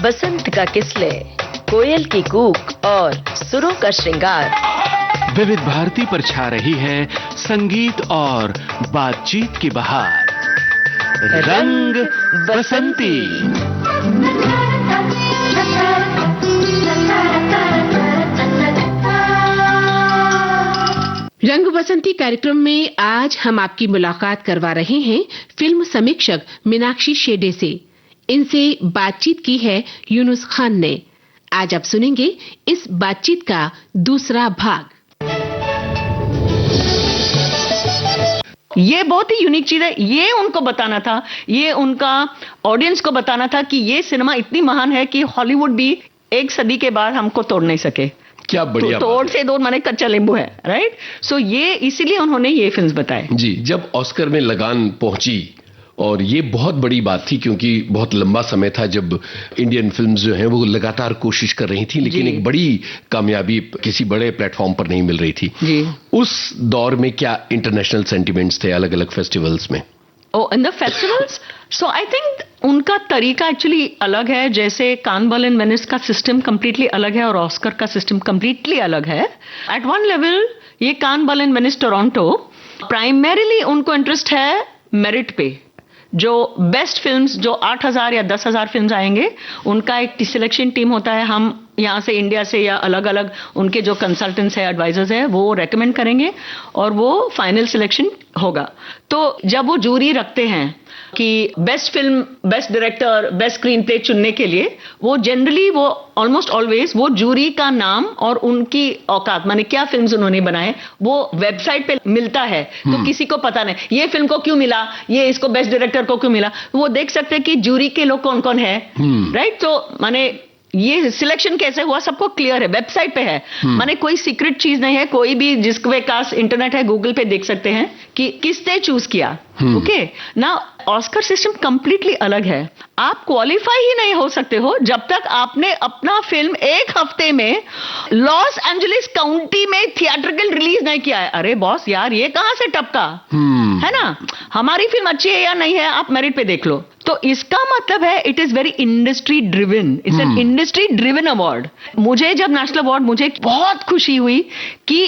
बसंत का किसले, कोयल की कूक और सुरों का श्रृंगार। विविध भारती पर छा रही है संगीत और बातचीत की बहार। रंग बसंती। रंग बसंती कार्यक्रम में आज हम आपकी मुलाकात करवा रहे हैं फिल्म समीक्षक मीनाक्षी शेडे से। इनसे बातचीत की है यूनुस खान ने। आज आप सुनेंगे इस बातचीत का दूसरा भाग। ये बहुत ही यूनिक चीज है। ये उनको बताना था, ये उनका ऑडियंस को बताना था कि ये सिनेमा इतनी महान है कि हॉलीवुड भी एक सदी के बाद हमको तोड़ नहीं सके। क्या बढ़िया तोड़ से दो माने कच्चा नींबू है, राइट। सो ये इसीलिए उन्होंने ये फिल्म्स बताए। जी, जब ऑस्कर में लगान पहुंची और ये बहुत बड़ी बात थी क्योंकि बहुत लंबा समय था जब इंडियन फिल्म्स जो हैं वो लगातार कोशिश कर रही थी, लेकिन एक बड़ी कामयाबी किसी बड़े प्लेटफॉर्म पर नहीं मिल रही थी। जी। उस दौर में क्या इंटरनेशनल सेंटिमेंट्स थे अलग अलग फेस्टिवल्स में? In the festivals, so I think उनका तरीका एक्चुअली अलग है। जैसे कान बार्न वेनिस का सिस्टम कंप्लीटली अलग है और ऑस्कर का सिस्टम कंप्लीटली अलग है। एट वन लेवल ये कान बार्न वेनिस टोरंटो प्राइमरीली उनको इंटरेस्ट है मेरिट पे। जो बेस्ट फिल्म्स, जो 8,000 या 10,000 फिल्म्स आएंगे, उनका एक सिलेक्शन टीम होता है। हम यहाँ से इंडिया से या अलग अलग उनके जो कंसल्टेंट्स है, एडवाइजर्स है, वो रेकमेंड करेंगे और वो फाइनल सिलेक्शन होगा। तो जब वो जूरी रखते हैं कि best film, best director, best screen play चुनने के लिए, वो जनरली वो ऑलमोस्ट ऑलवेज वो जूरी का नाम और उनकी औकात माने क्या फिल्म्स उन्होंने बनाए वो वेबसाइट पे मिलता है। तो किसी को पता नहीं ये फिल्म को क्यों मिला, ये इसको बेस्ट डायरेक्टर को क्यों मिला, वो देख सकते हैं कि जूरी के लोग कौन कौन है, राइट। तो माने ये सिलेक्शन कैसे हुआ सबको क्लियर है, वेबसाइट पे है। माने कोई सीक्रेट चीज नहीं है। कोई भी जिसके पास इंटरनेट है, गूगल पे देख सकते हैं कि किसने चूज किया। ओके ना, ऑस्कर सिस्टम कंप्लीटली अलग है। आप क्वालिफाई ही नहीं हो सकते हो जब तक आपने अपना फिल्म एक हफ्ते में लॉस एंजलिस काउंटी में थिएट्रिकल रिलीज नहीं किया है। अरे बॉस यार, ये कहां से टपका है ना। हमारी फिल्म अच्छी है या नहीं है आप मेरिट पे देख लो। तो इसका मतलब है it is very industry driven, it's an industry driven award. मुझे जब नेशनल अवार्ड, मुझे बहुत खुशी हुई कि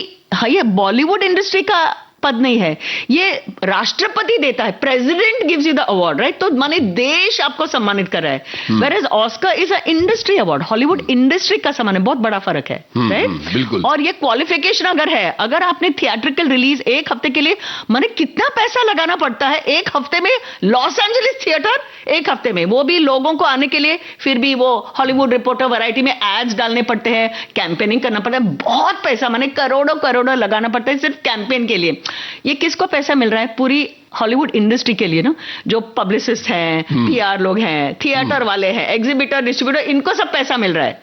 ये बॉलीवुड इंडस्ट्री का पद नहीं है, ये राष्ट्रपति देता है, president gives you the award, right. तो माने देश आपको सम्मानित कर रहा है। Whereas Oscar is a industry award, Hollywood industry का सम्मान है। बहुत बड़ा फर्क है, राइट। बिल्कुल। और ये क्वालिफिकेशन अगर है, अगर आपने थिएट्रिकल रिलीज एक हफ्ते के लिए, माने कितना पैसा लगाना पड़ता है एक हफ्ते में। लॉस एंजलिस थिएटर एक हफ्ते में, वो भी लोगों को आने के लिए, फिर भी वो हॉलीवुड रिपोर्टर वैरायटी में एड्स डालने पड़ते हैं, कैंपेनिंग करना पड़ता है, बहुत पैसा माने करोड़ों करोड़ों लगाना पड़ता है सिर्फ कैंपेन के लिए। ये किसको पैसा मिल रहा है? पूरी हॉलीवुड इंडस्ट्री के लिए ना, जो पब्लिसिस्ट हैं, पीआर लोग हैं, थिएटर वाले हैं, एग्जीबिटर, डिस्ट्रीब्यूटर, इनको सब पैसा मिल रहा है।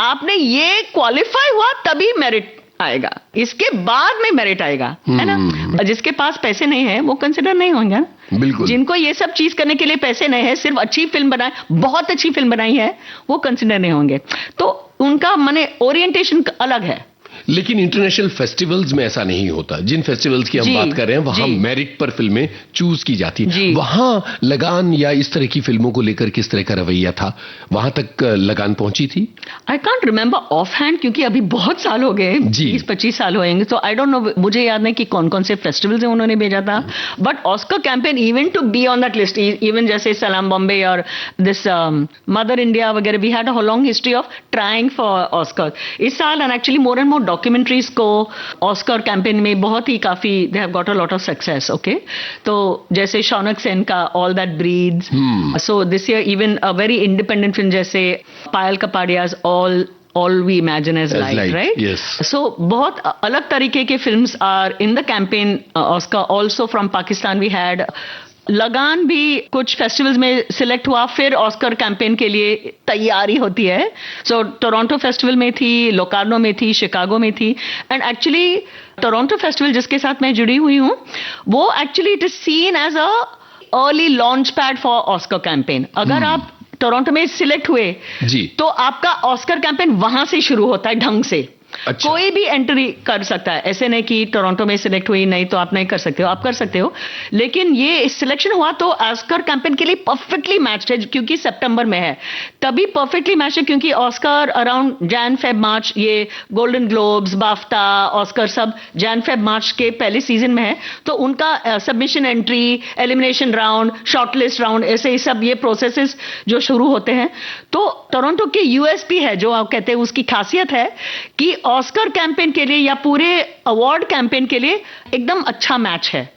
आपने ये क्वालिफाई हुआ तभी मेरिट आएगा, इसके बाद में मेरिट आएगा, है ना। जिसके पास पैसे नहीं है वो कंसिडर नहीं होंगे ना। बिल्कुल। जिनको ये सब चीज करने के लिए पैसे नहीं है, सिर्फ अच्छी फिल्म बनाए, बहुत अच्छी फिल्म बनाई है, वो कंसिडर नहीं होंगे। तो उनका माने ओरिएंटेशन अलग है। लेकिन इंटरनेशनल फेस्टिवल्स में ऐसा नहीं होता। जिन फेस्टिवल्स की हम बात कर रहे हैं वहां मेरिट पर फिल्में चूज की जाती। वहां लगान या इस तरह की फिल्मों को लेकर किस तरह का रवैया था? वहां तक लगान पहुंची थी? I can't remember of hand, क्योंकि अभी बहुत साल हो गए, 20-25 साल होंगे, तो आई डोंट नो, मुझे याद नहीं कि कौन कौन से फेस्टिवल्स उन्होंने भेजा था। But Oscar campaign even to be on that list, even जैसे सलाम बॉम्बे और दिस मदर इंडिया वगैरह, we had a long history of trying for Oscar. इस साल and actually more and more documentaries को ऑस्कर कैंपेन में बहुत ही काफी they have got a lot of success. Okay, तो जैसे शौनक सेन का all that breeds, so this year even a very independent film जैसे पायल कपाडियाज All We Imagine As Light, right? Yes. So बहुत अलग तरीके के films are in the campaign Oscar. Also from Pakistan we had लगान भी कुछ फेस्टिवल्स में select हुआ, फिर ऑस्कर कैंपेन के लिए तैयारी होती है। सो टोरंटो फेस्टिवल में थी, लोकार्नो में थी, शिकागो में थी। एंड एक्चुअली टोरंटो फेस्टिवल जिसके साथ मैं जुड़ी हुई हूँ, वो actually it is seen as a early launch pad for Oscar campaign. अगर आप टोरंटो में सिलेक्ट हुए जी, तो आपका ऑस्कर कैंपेन वहां से शुरू होता है ढंग से। अच्छा। कोई भी एंट्री कर सकता है, ऐसे नहीं कि टोरंटो में सिलेक्ट हुई नहीं तो आप नहीं कर सकते हो, आप कर सकते हो। लेकिन ये सिलेक्शन हुआ तो ऑस्कर कैंपेन के लिए परफेक्टली मैच्ड है, क्योंकि सितंबर में है, तभी परफेक्टली मैच है, क्योंकि Oscar around Jan Feb March, ये गोल्डन ग्लोब्स, बाफ्टा, ऑस्कर सब जैन फेब मार्च के पहले सीजन में है। तो उनका submission entry, elimination round, shortlist round, ऐसे ही सब ये प्रोसेसेस जो शुरू होते हैं। तो टोरंटो के यूएसपी है, जो आप कहते हैं उसकी खासियत है कि ऑस्कर कैंपेन के लिए या पूरे अवार्ड कैंपेन के लिए एकदम अच्छा मैच है।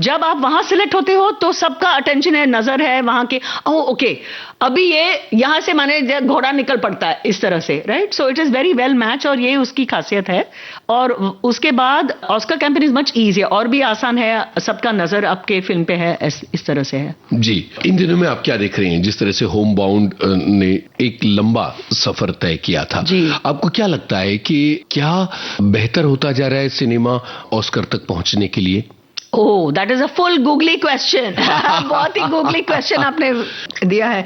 जब आप वहां सिलेक्ट होते हो तो सबका अटेंशन है, नजर है वहां के, ओके अभी ये यहां से माने घोड़ा निकल पड़ता है इस तरह से, right. So it is very well match, और ये उसकी खासियत है। और उसके बाद Oscar campaign is much easy, और भी आसान है, सबका नजर आपके फिल्म पे है, इस तरह से है जी। इन दिनों में आप क्या देख रहे हैं, जिस तरह से होम बाउंड ने एक लंबा सफर तय किया था जी। आपको क्या लगता है कि क्या बेहतर होता जा रहा है सिनेमा ऑस्कर तक पहुंचने के लिए? Oh, that is a full googly question. बहुत ही गूगली क्वेश्चन आपने दिया है।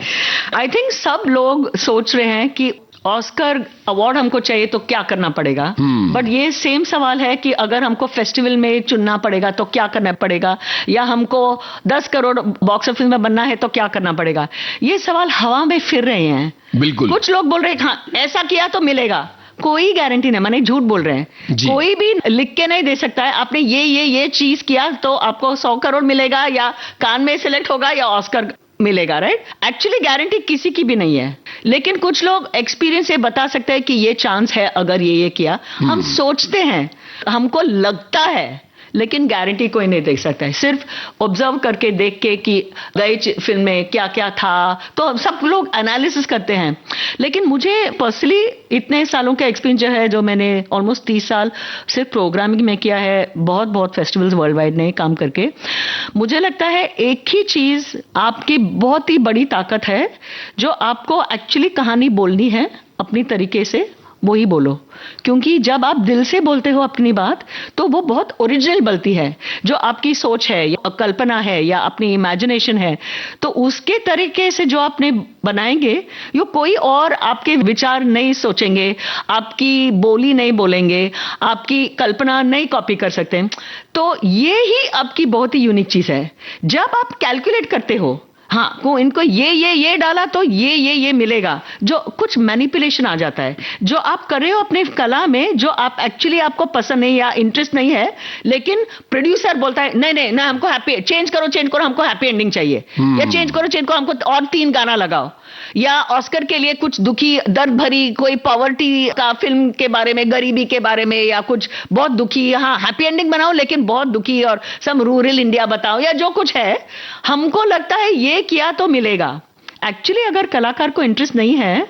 आई थिंक सब लोग सोच रहे हैं कि ऑस्कर अवार्ड हमको चाहिए तो क्या करना पड़ेगा, बट ये सेम सवाल है कि अगर हमको फेस्टिवल में चुनना पड़ेगा तो क्या करना पड़ेगा, या हमको 10 करोड़ बॉक्स ऑफिस में बनना है तो क्या करना पड़ेगा। ये सवाल हवा में फिर रहे हैं। बिल्कुल। कुछ लोग बोल रहे हैं हाँ ऐसा किया तो मिलेगा, कोई गारंटी नहीं, माने झूठ बोल रहे हैं। कोई भी लिख के नहीं दे सकता है आपने ये चीज किया तो आपको 100 करोड़ मिलेगा, या कान में सिलेक्ट होगा, या ऑस्कर मिलेगा, राइट। एक्चुअली गारंटी किसी की भी नहीं है, लेकिन कुछ लोग एक्सपीरियंस से बता सकते हैं कि ये चांस है अगर ये किया। हम सोचते हैं, हमको लगता है, लेकिन गारंटी कोई नहीं दे सकता है। सिर्फ ऑब्जर्व करके देख के कि गई फिल्म में क्या क्या था, तो सब लोग एनालिसिस करते हैं। लेकिन मुझे पर्सनली इतने सालों का एक्सपीरियंस जो है, जो मैंने ऑलमोस्ट 30 साल सिर्फ प्रोग्रामिंग में किया है, बहुत फेस्टिवल्स वर्ल्ड वाइड में काम करके, मुझे लगता है एक ही चीज आपकी बहुत ही बड़ी ताकत है, जो आपको एक्चुअली कहानी बोलनी है अपनी तरीके से, वो ही बोलो। क्योंकि जब आप दिल से बोलते हो अपनी बात, तो वो बहुत ओरिजिनल बनती है। जो आपकी सोच है या कल्पना है या अपनी इमेजिनेशन है, तो उसके तरीके से जो आपने बनाएंगे, यो कोई और आपके विचार नहीं सोचेंगे, आपकी बोली नहीं बोलेंगे, आपकी कल्पना नहीं कॉपी कर सकते। तो ये ही आपकी बहुत ही यूनिक चीज है। जब आप कैलकुलेट करते हो, हाँ को इनको ये डाला तो ये मिलेगा, जो कुछ मैनिपुलेशन आ जाता है, जो आप कर रहे हो अपने कला में, जो आप एक्चुअली आपको पसंद नहीं या इंटरेस्ट नहीं है, लेकिन प्रोड्यूसर बोलता है नहीं हमको हैप्पी, चेंज करो हमको हैप्पी एंडिंग चाहिए, या चेंज करो हमको और 3 गाना लगाओ, या ऑस्कर के लिए कुछ दुखी दर्द भरी कोई पॉवर्टी का फिल्म के बारे में, गरीबी के बारे में, या कुछ बहुत दुखी, हाँ हैप्पी एंडिंग बनाओ लेकिन बहुत दुखी, और सम रूरल इंडिया बताओ, या जो कुछ है। हमको लगता है ये किया तो मिलेगा। एक्चुअली अगर कलाकार को इंटरेस्ट नहीं है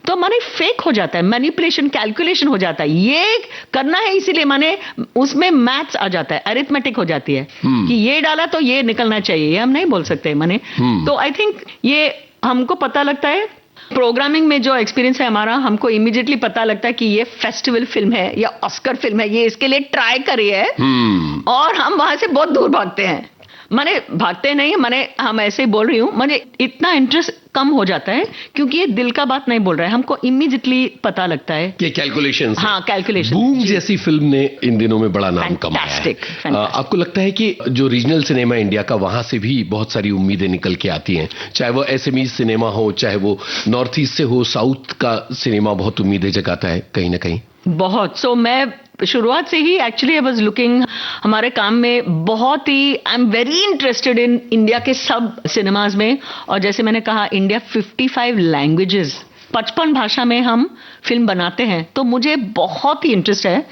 तो माने फेक हो जाता है, मैनिपुलेशन, कैलकुलेशन हो जाता है। ये करना है इसीलिए माने उसमें मैथ्स आ जाता है, अरिथमेटिक हो जाती है कि ये डाला तो ये निकलना चाहिए, ये हम नहीं बोल सकते माने। तो आई थिंक ये हमको पता लगता है, प्रोग्रामिंग में जो एक्सपीरियंस है हमारा, हमको इमीडिएटली पता लगता है कि ये फेस्टिवल फिल्म है या ऑस्कर फिल्म है, ये इसके लिए ट्राई करी है, और हम वहां से बहुत दूर भागते हैं। माने भागते नहीं, माने हम ऐसे ही बोल रही हूँ, माने इतना इंटरेस्ट कम हो जाता है क्योंकि ये दिल का बात नहीं बोल रहा है, हमको इमीडिएटली पता लगता है कि कैलकुलेशन। हाँ कैलकुलेशन। बूम जैसी फिल्म ने इन दिनों में बड़ा नाम कमाया है। आपको लगता है कि जो रीजनल सिनेमा इंडिया का, वहां से भी बहुत सारी उम्मीदें निकल के आती हैं, चाहे वो एसएमई सिनेमा हो, चाहे वो नॉर्थ ईस्ट से हो, साउथ का सिनेमा बहुत उम्मीदें जगाता है कहीं ना कहीं। बहुत। सो मैं शुरुआत से ही एक्चुअली आई वाज लुकिंग हमारे काम में, बहुत ही I am very interested in India के सब सिनेमाज में। और जैसे मैंने कहा, इंडिया 55 लैंग्वेजेस, 55 भाषा में हम फिल्म बनाते हैं, तो मुझे बहुत ही इंटरेस्ट है।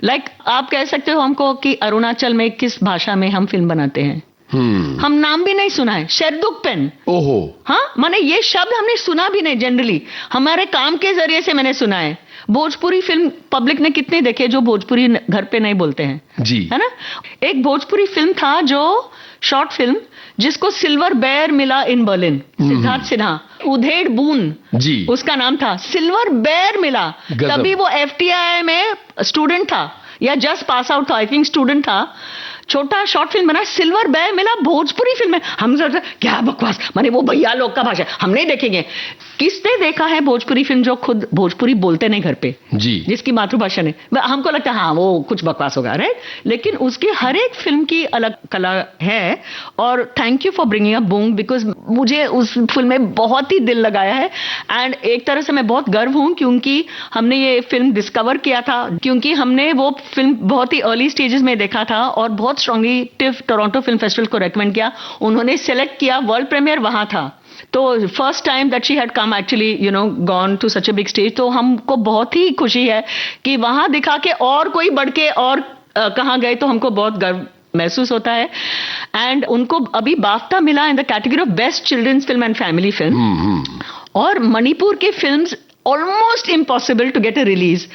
लाइक आप कह सकते हो हमको कि अरुणाचल में किस भाषा में हम फिल्म बनाते हैं, हम नाम भी नहीं सुना है, शेरदुक पेन। ओहो। हाँ, माने ये शब्द हमने सुना भी नहीं, जनरली हमारे काम के जरिए से मैंने सुना है। भोजपुरी फिल्म पब्लिक ने कितने देखे जो भोजपुरी घर पे नहीं बोलते हैं जी, है ना। एक भोजपुरी फिल्म था जो शॉर्ट फिल्म, जिसको सिल्वर बेयर मिला इन बर्लिन, सिद्धार्थ सिन्हा, उधेड़ बून जी उसका नाम था, सिल्वर बेयर मिला। तभी वो FTI में स्टूडेंट था या जस्ट पास आउट था, आई थिंक स्टूडेंट था। छोटा शॉर्ट फिल्म बना, सिल्वर बैर मिला, भोजपुरी फिल्म है। हम सोचते क्या बकवास, माने वो भैया लोग का भाषा हम नहीं देखेंगे। किसने देखा है भोजपुरी फिल्म जो खुद भोजपुरी बोलते नहीं घर पे, जी, जिसकी मातृभाषा नहीं? हमको लगता है हाँ वो कुछ बकवास होगा, राइट? लेकिन उसकी हर एक फिल्म की अलग कला है। और thank you for bringing up Boong, because मुझे उस फिल्म में बहुत ही दिल लगाया है। एंड एक तरह से मैं बहुत गर्व हूं क्योंकि हमने ये फिल्म डिस्कवर किया था, क्योंकि हमने वो फिल्म बहुत ही अर्ली स्टेजेस में देखा था और बहुत स्ट्रांगली टोरंटो फिल्म फेस्टिवल को रेकमेंड किया। उन्होंने सेलेक्ट किया, वर्ल्ड प्रीमियर वहां था, तो first time that she had come actually gone to such a big stage. तो हमको बहुत ही खुशी है कि वहां दिखा के और कोई बढ़ के और कहाँ गए, तो हमको बहुत गर्व महसूस होता है। एंड उनको अभी बाफ्टा मिला in the category of best children's film and family film. और मणिपुर के films almost impossible to get a release.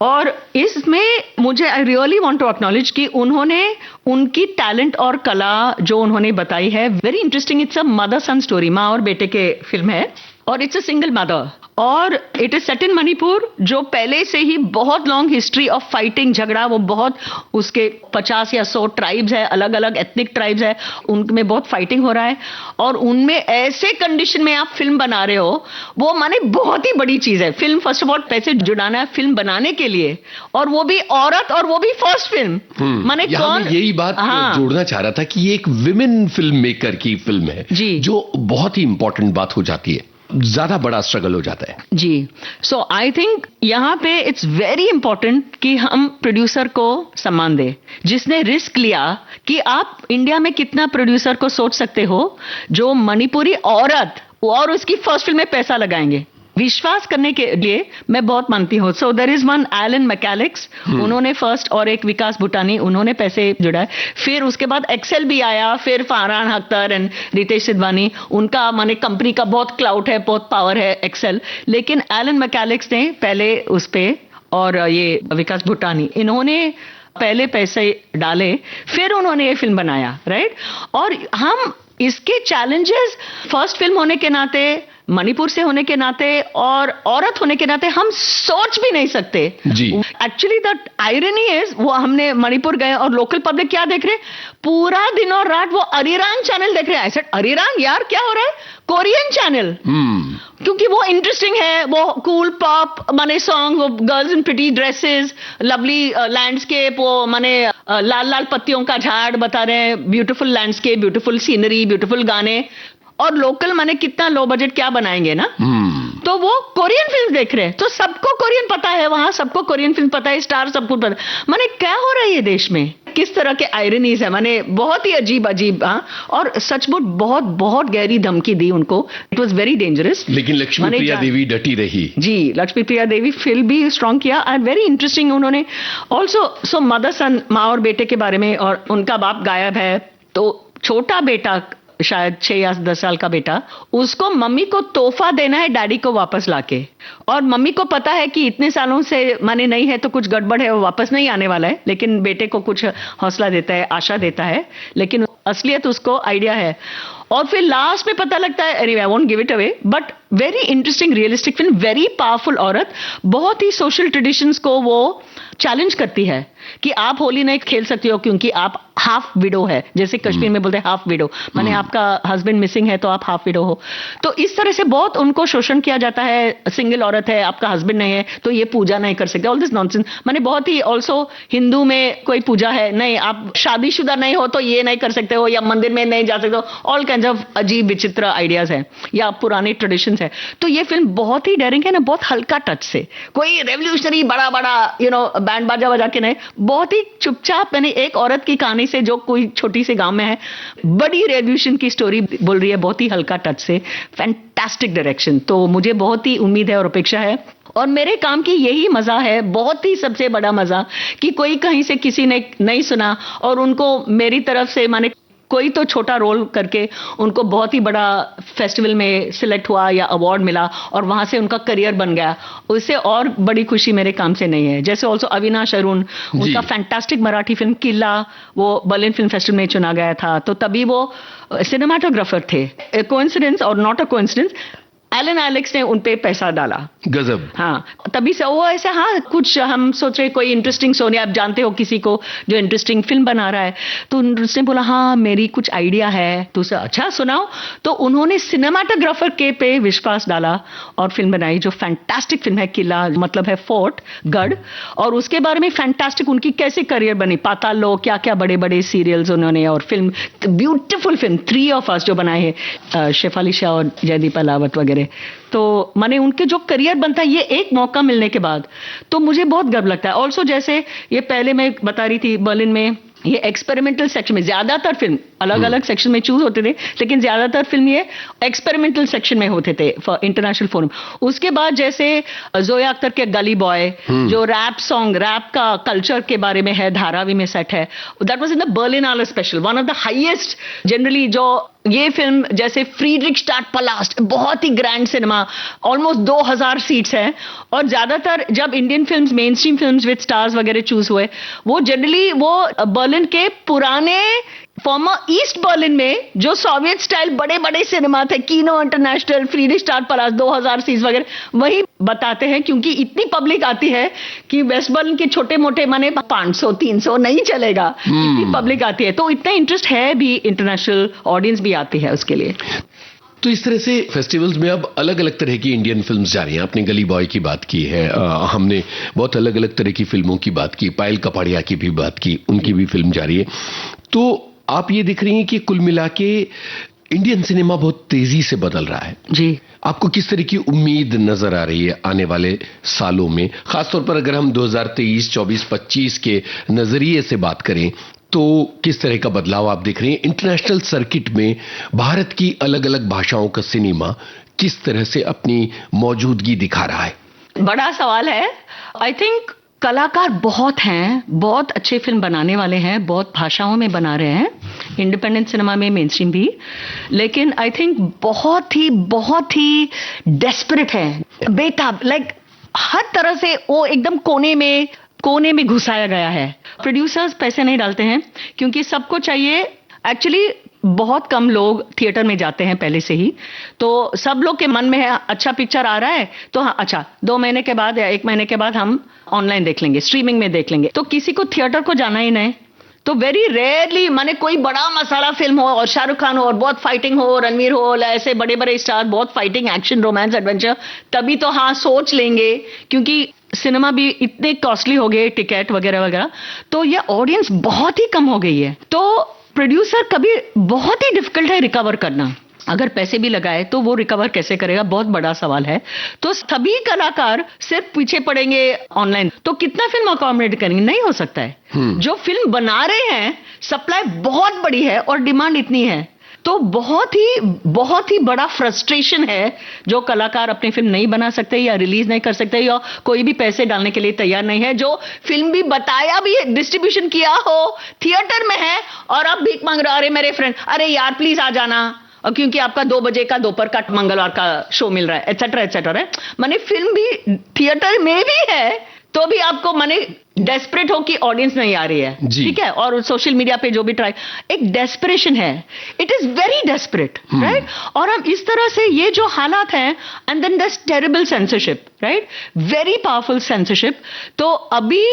और इसमें मुझे I really want to acknowledge कि उन्होंने उनकी टैलेंट और कला जो उन्होंने बताई है, very interesting. It's a mother sun story, माँ और बेटे के फिल्म है और इट्स अ सिंगल मदर और इट इज सेट इन मणिपुर, जो पहले से ही बहुत लॉन्ग हिस्ट्री ऑफ फाइटिंग, झगड़ा, वो बहुत उसके 50 या 100 ट्राइब्स है, अलग अलग एथनिक ट्राइब्स है, उनमें बहुत फाइटिंग हो रहा है। और उनमें ऐसे कंडीशन में आप फिल्म बना रहे हो, वो माने बहुत ही बड़ी चीज है। फिल्म फर्स्ट ऑफ ऑल पैसे जुटाना है फिल्म बनाने के लिए, और वो भी औरत, और वो भी फर्स्ट फिल्म। माने कौन, यही बात जोड़ना चाह रहा था कि ये एक विमेन फिल्म मेकर की फिल्म है जी, जो बहुत ही इंपॉर्टेंट बात हो जाती है, ज्यादा बड़ा स्ट्रगल हो जाता है जी। सो आई थिंक यहाँ पे इट्स वेरी इंपॉर्टेंट कि हम प्रोड्यूसर को सम्मान दें, जिसने रिस्क लिया। कि आप इंडिया में कितना प्रोड्यूसर को सोच सकते हो जो मणिपुरी औरत और उसकी फर्स्ट फिल्म में पैसा लगाएंगे? विश्वास करने के लिए मैं बहुत मानती हूँ। So there is one Alan McKelix, उन्होंने फर्स्ट, और एक विकास भूटानी, उन्होंने पैसे जुटाए। फिर उसके बाद एक्सेल भी आया, फिर फरहान अख्तर एंड रितेश सिद्धवानी, उनका माने कंपनी का बहुत क्लाउड है, बहुत पावर है एक्सेल। लेकिन एलन मैकेलिक्स ने पहले उस पे, और ये विकास भूटानी, इन्होंने पहले पैसे डाले, फिर उन्होंने ये फिल्म बनाया, राइट? और हम इसके चैलेंजेस, फर्स्ट फिल्म होने के नाते, मणिपुर से होने के नाते और औरत होने के नाते हम सोच भी नहीं सकते जी। एक्चुअली द आयरनी इज, वो हमने मणिपुर गए और लोकल पब्लिक क्या देख रहे, पूरा दिन और रात वो अरिरांग चैनल देख रहे हैं। ऐसे अरिरांग यार क्या हो रहा है, कोरियन चैनल, क्योंकि वो इंटरेस्टिंग है, वो कूल पॉप माने सॉन्ग, वो girls in pretty dresses, lovely landscape, वो माने लाल लाल पत्तियों का झाड़ बता रहे हैं, beautiful landscape, beautiful scenery, beautiful गाने। और लोकल माने कितना लो बजट क्या बनाएंगे ना, तो वो कोरियन फिल्म देख रहे हैं। तो सबको कोरियन पता है वहां, सबको कोरियन फिल्म पता है, स्टार सबको पता है। माने क्या हो रहा है ये देश में, किस तरह के आयरनीज है, माने बहुत ही अजीब अजीब। और सचमुच बहुत बहुत गहरी धमकी दी उनको, इट वाज वेरी डेंजरस। लेकिन लक्ष्मी प्रिया देवी डटी रही। जी, लक्ष्मी प्रिया देवी फिल्म भी स्ट्रॉन्ग किया एंड वेरी इंटरेस्टिंग। उन्होंने ऑल्सो सो मदर सन, माँ और बेटे के बारे में, और उनका बाप गायब है, तो छोटा बेटा, शायद 6 या 10 साल का बेटा, उसको मम्मी को तोहफा देना है डैडी को वापस लाके, और मम्मी को पता है कि इतने सालों से माने नहीं है तो कुछ गड़बड़ है, वो वापस नहीं आने वाला है। लेकिन बेटे को कुछ हौसला देता है, आशा देता है, लेकिन असलियत उसको आइडिया है। और फिर लास्ट में पता लगता है, anyway I won't give it away, but very interesting realistic film, very powerful औरत, बहुत ही सोशल ट्रेडिशंस को वो चैलेंज करती है कि आप होली नहीं खेल सकती हो क्योंकि आप हाफ विडो है, जैसे कश्मीर में बोलते हैं हाफ विडो, माने आपका हस्बैंड मिसिंग है तो आप हाफ विडो हो। तो इस तरह से बहुत उनको शोषण किया जाता है, सिंगल औरत है, आपका हस्बैंड नहीं है तो ये पूजा नहीं कर सकते, ऑल दिस नॉनसेंस। माने बहुत ही, ऑल्सो हिंदू में कोई पूजा है नहीं, आप शादीशुदा नहीं हो तो ये नहीं कर सकते हो, या मंदिर में नहीं जा सकते हो, ऑल काइंड्स ऑफ अजीब विचित्र आइडियाज है, या पुराने ट्रेडिशंस है। तो ये फिल्म बहुत ही डेयरिंग है ना, बहुत हल्का टच से, कोई रेवोल्यूशनरी बड़ा बड़ा बैंड बाजा बजा के नहीं, बहुत ही चुपचाप, मैंने एक औरत की कहानी से जो कोई छोटी सी गांव में है, बड़ी रेवोल्यूशन की स्टोरी बोल रही है, बहुत ही हल्का टच से, फैंटास्टिक डायरेक्शन। तो मुझे बहुत ही उम्मीद है और अपेक्षा है, और मेरे काम की यही मजा है, बहुत ही सबसे बड़ा मजा, कि कोई कहीं से किसी ने नहीं सुना और उनको मेरी तरफ से माने कोई तो छोटा रोल करके उनको बहुत ही बड़ा फेस्टिवल में सिलेक्ट हुआ या अवार्ड मिला और वहां से उनका करियर बन गया, उससे और बड़ी खुशी मेरे काम से नहीं है। जैसे ऑल्सो अविनाश अरुण, उनका फैंटास्टिक मराठी फिल्म किला, वो बर्लिन फिल्म फेस्टिवल में चुना गया था, तो तभी वो सिनेमाटोग्राफर थे। कोइंसिडेंस और not a coincidence, Alan Alex ने उन पे पैसा डाला। गजब। हाँ, तभी से वो ऐसे, हाँ, कुछ हम सोच रहे कोई इंटरेस्टिंग सोनिया, आप जानते हो किसी को जो इंटरेस्टिंग फिल्म बना रहा है, तो उसने बोला हाँ मेरी कुछ आइडिया है, तो उसे अच्छा सुनाओ। तो उन्होंने सिनेमाटोग्राफर के पे विश्वास डाला और फिल्म बनाई, जो फैंटास्टिक फिल्म है, किला मतलब है फोर्ट, गढ़। और उसके बारे में फैंटास्टिक उनकी कैसे करियर बनी, पाताल लोक, क्या क्या बड़े बड़े सीरियल्स उन्होंने, और film, beautiful film, 3 of Us जो बनाए हैं, शेफाली शाह और जयदीप अलावत वगैरह। तो माने उनके जो करियर बनता है, ये एक मौका मिलने के बाद तो मुझे बहुत गर्व लगता है। ऑल्सो जैसे ये पहले मैं बता रही थी, बर्लिन में ये एक्सपेरिमेंटल सेक्शन में ज्यादातर फिल्म अलग अलग सेक्शन में चूज होते थे, लेकिन ज्यादातर फिल्म ये एक्सपेरिमेंटल सेक्शन में होते थे फॉर इंटरनेशनल फोरम। उसके बाद जैसे जोया अख्तर के गली बॉय, जो रैप सॉन्ग, रैप का कल्चर के बारे में है, धारावी में सेट है, that was in the Berlinale Special, one of the highest. Generally जो ये फिल्म जैसे फ्रीडरिखस्टाdt पलास्ट, बहुत ही ग्रैंड सिनेमा, ऑलमोस्ट 2000 सीट्स हैं। और ज्यादातर जब Indian films, mainstream films with stars वगैरह चूज हुए, वो जनरली वो बर्लिन के पुराने फॉर्मर ईस्ट बर्लिन में जो सोवियत स्टाइल बड़े बड़े सिनेमा थे, कीनो इंटरनेशनल, फ्रीडरिखस्टाdt पलास्ट, 2000 सीट्स वगैरह, वही बताते हैं। क्योंकि इतनी पब्लिक आती है कि वेस्ट बर्लिन के छोटे मोटे माने 500 300 नहीं चलेगा, इतनी पब्लिक आती है, तो इतना इंटरेस्ट है भी, इंटरनेशनल ऑडियंस भी आती है उसके लिए। तो इस तरह से फेस्टिवल्स में अब अलग अलग तरह की इंडियन फिल्म्स जा रही हैं। आपने गली बॉय की बात की है, हमने बहुत अलग अलग तरह की फिल्मों की बात की, पायल कपाड़िया की भी बात की, उनकी भी फिल्म जा रही है। तो आप ये दिख रही हैं कि कुल मिला के इंडियन सिनेमा बहुत तेजी से बदल रहा है जी। आपको किस तरह की उम्मीद नजर आ रही है आने वाले सालों में, खासतौर पर अगर हम 2023, 24, 25 के नजरिए से बात करें, तो किस तरह का बदलाव आप देख रही हैं? इंटरनेशनल सर्किट में भारत की अलग अलग भाषाओं का सिनेमा किस तरह से अपनी मौजूदगी दिखा रहा है? बड़ा सवाल है। आई थिंक कलाकार बहुत हैं, बहुत अच्छे फिल्म बनाने वाले हैं, बहुत भाषाओं में बना रहे हैं, इंडिपेंडेंट सिनेमा में, मेन स्ट्रीम भी, लेकिन आई थिंक बहुत ही डेस्परेट है, बेताब, लाइक हर तरह से वो एकदम कोने में घुसाया गया है। प्रोड्यूसर्स पैसे नहीं डालते हैं क्योंकि सबको चाहिए, एक्चुअली बहुत कम लोग थिएटर में जाते हैं पहले से ही, तो सब लोग के मन में है अच्छा पिक्चर आ रहा है तो हाँ अच्छा 2 महीने के बाद या 1 महीने के बाद हम ऑनलाइन देख लेंगे, स्ट्रीमिंग में देख लेंगे, तो किसी को थिएटर को जाना ही नहीं। तो वेरी रेयरली माने कोई बड़ा मसाला फिल्म हो और शाहरुख खान हो और बहुत फाइटिंग हो, रणवीर हो, ऐसे बड़े बड़े स्टार, बहुत फाइटिंग, एक्शन, रोमांस, एडवेंचर, तभी तो हाँ सोच लेंगे, क्योंकि सिनेमा भी इतने कॉस्टली हो गए, टिकट वगैरह वगैरह, तो ये ऑडियंस बहुत ही कम हो गई है। तो प्रोड्यूसर कभी बहुत ही डिफिकल्ट है रिकवर करना, अगर पैसे भी लगाए तो वो रिकवर कैसे करेगा, बहुत बड़ा सवाल है। तो सभी कलाकार सिर्फ पीछे पड़ेंगे ऑनलाइन, तो कितना फिल्म अकोमोडेट करेंगे, नहीं हो सकता है। जो फिल्म बना रहे हैं, सप्लाई बहुत बड़ी है और डिमांड इतनी है, तो बहुत ही बड़ा फ्रस्ट्रेशन है जो कलाकार अपनी फिल्म नहीं बना सकते या रिलीज नहीं कर सकते या कोई भी पैसे डालने के लिए तैयार नहीं है, जो फिल्म भी बताया भी, डिस्ट्रीब्यूशन किया हो, थिएटर में है और अब भीख मांग रहे, अरे मेरे फ्रेंड, अरे यार प्लीज आ जाना, और क्योंकि आपका 2 बजे का दोपहर का मंगलवार का शो मिल रहा है, एटसेट्रा एटसेट्रा है। माने फिल्म भी थिएटर में भी है तो भी आपको माने डेस्परेट हो कि ऑडियंस नहीं आ रही है, ठीक है, और सोशल मीडिया पे जो भी ट्राई, एक डेस्परेशन है, it is very desperate, right. और हम इस तरह से ये जो हालात हैं, and then this terrible censorship, right, very powerful censorship. तो अभी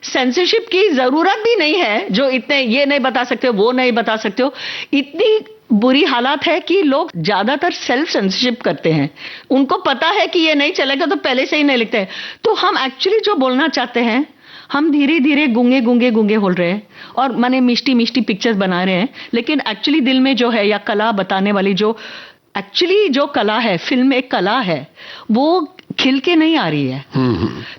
सेंसरशिप की जरूरत भी नहीं है, जो इतने ये नहीं बता सकते हो, वो नहीं बता सकते हो, इतनी बुरी हालात है कि लोग ज्यादातर सेल्फ सेंसरशिप करते हैं, उनको पता है कि ये नहीं चलेगा तो पहले से ही नहीं लिखते हैं। तो हम एक्चुअली जो बोलना चाहते हैं, हम धीरे धीरे गूंगे बोल रहे हैं और माने मिष्टी पिक्चर्स बना रहे हैं, लेकिन एक्चुअली दिल में जो है, या कला बताने वाली जो एक्चुअली जो कला है, फिल्म एक कला है, वो खिल के नहीं आ रही है।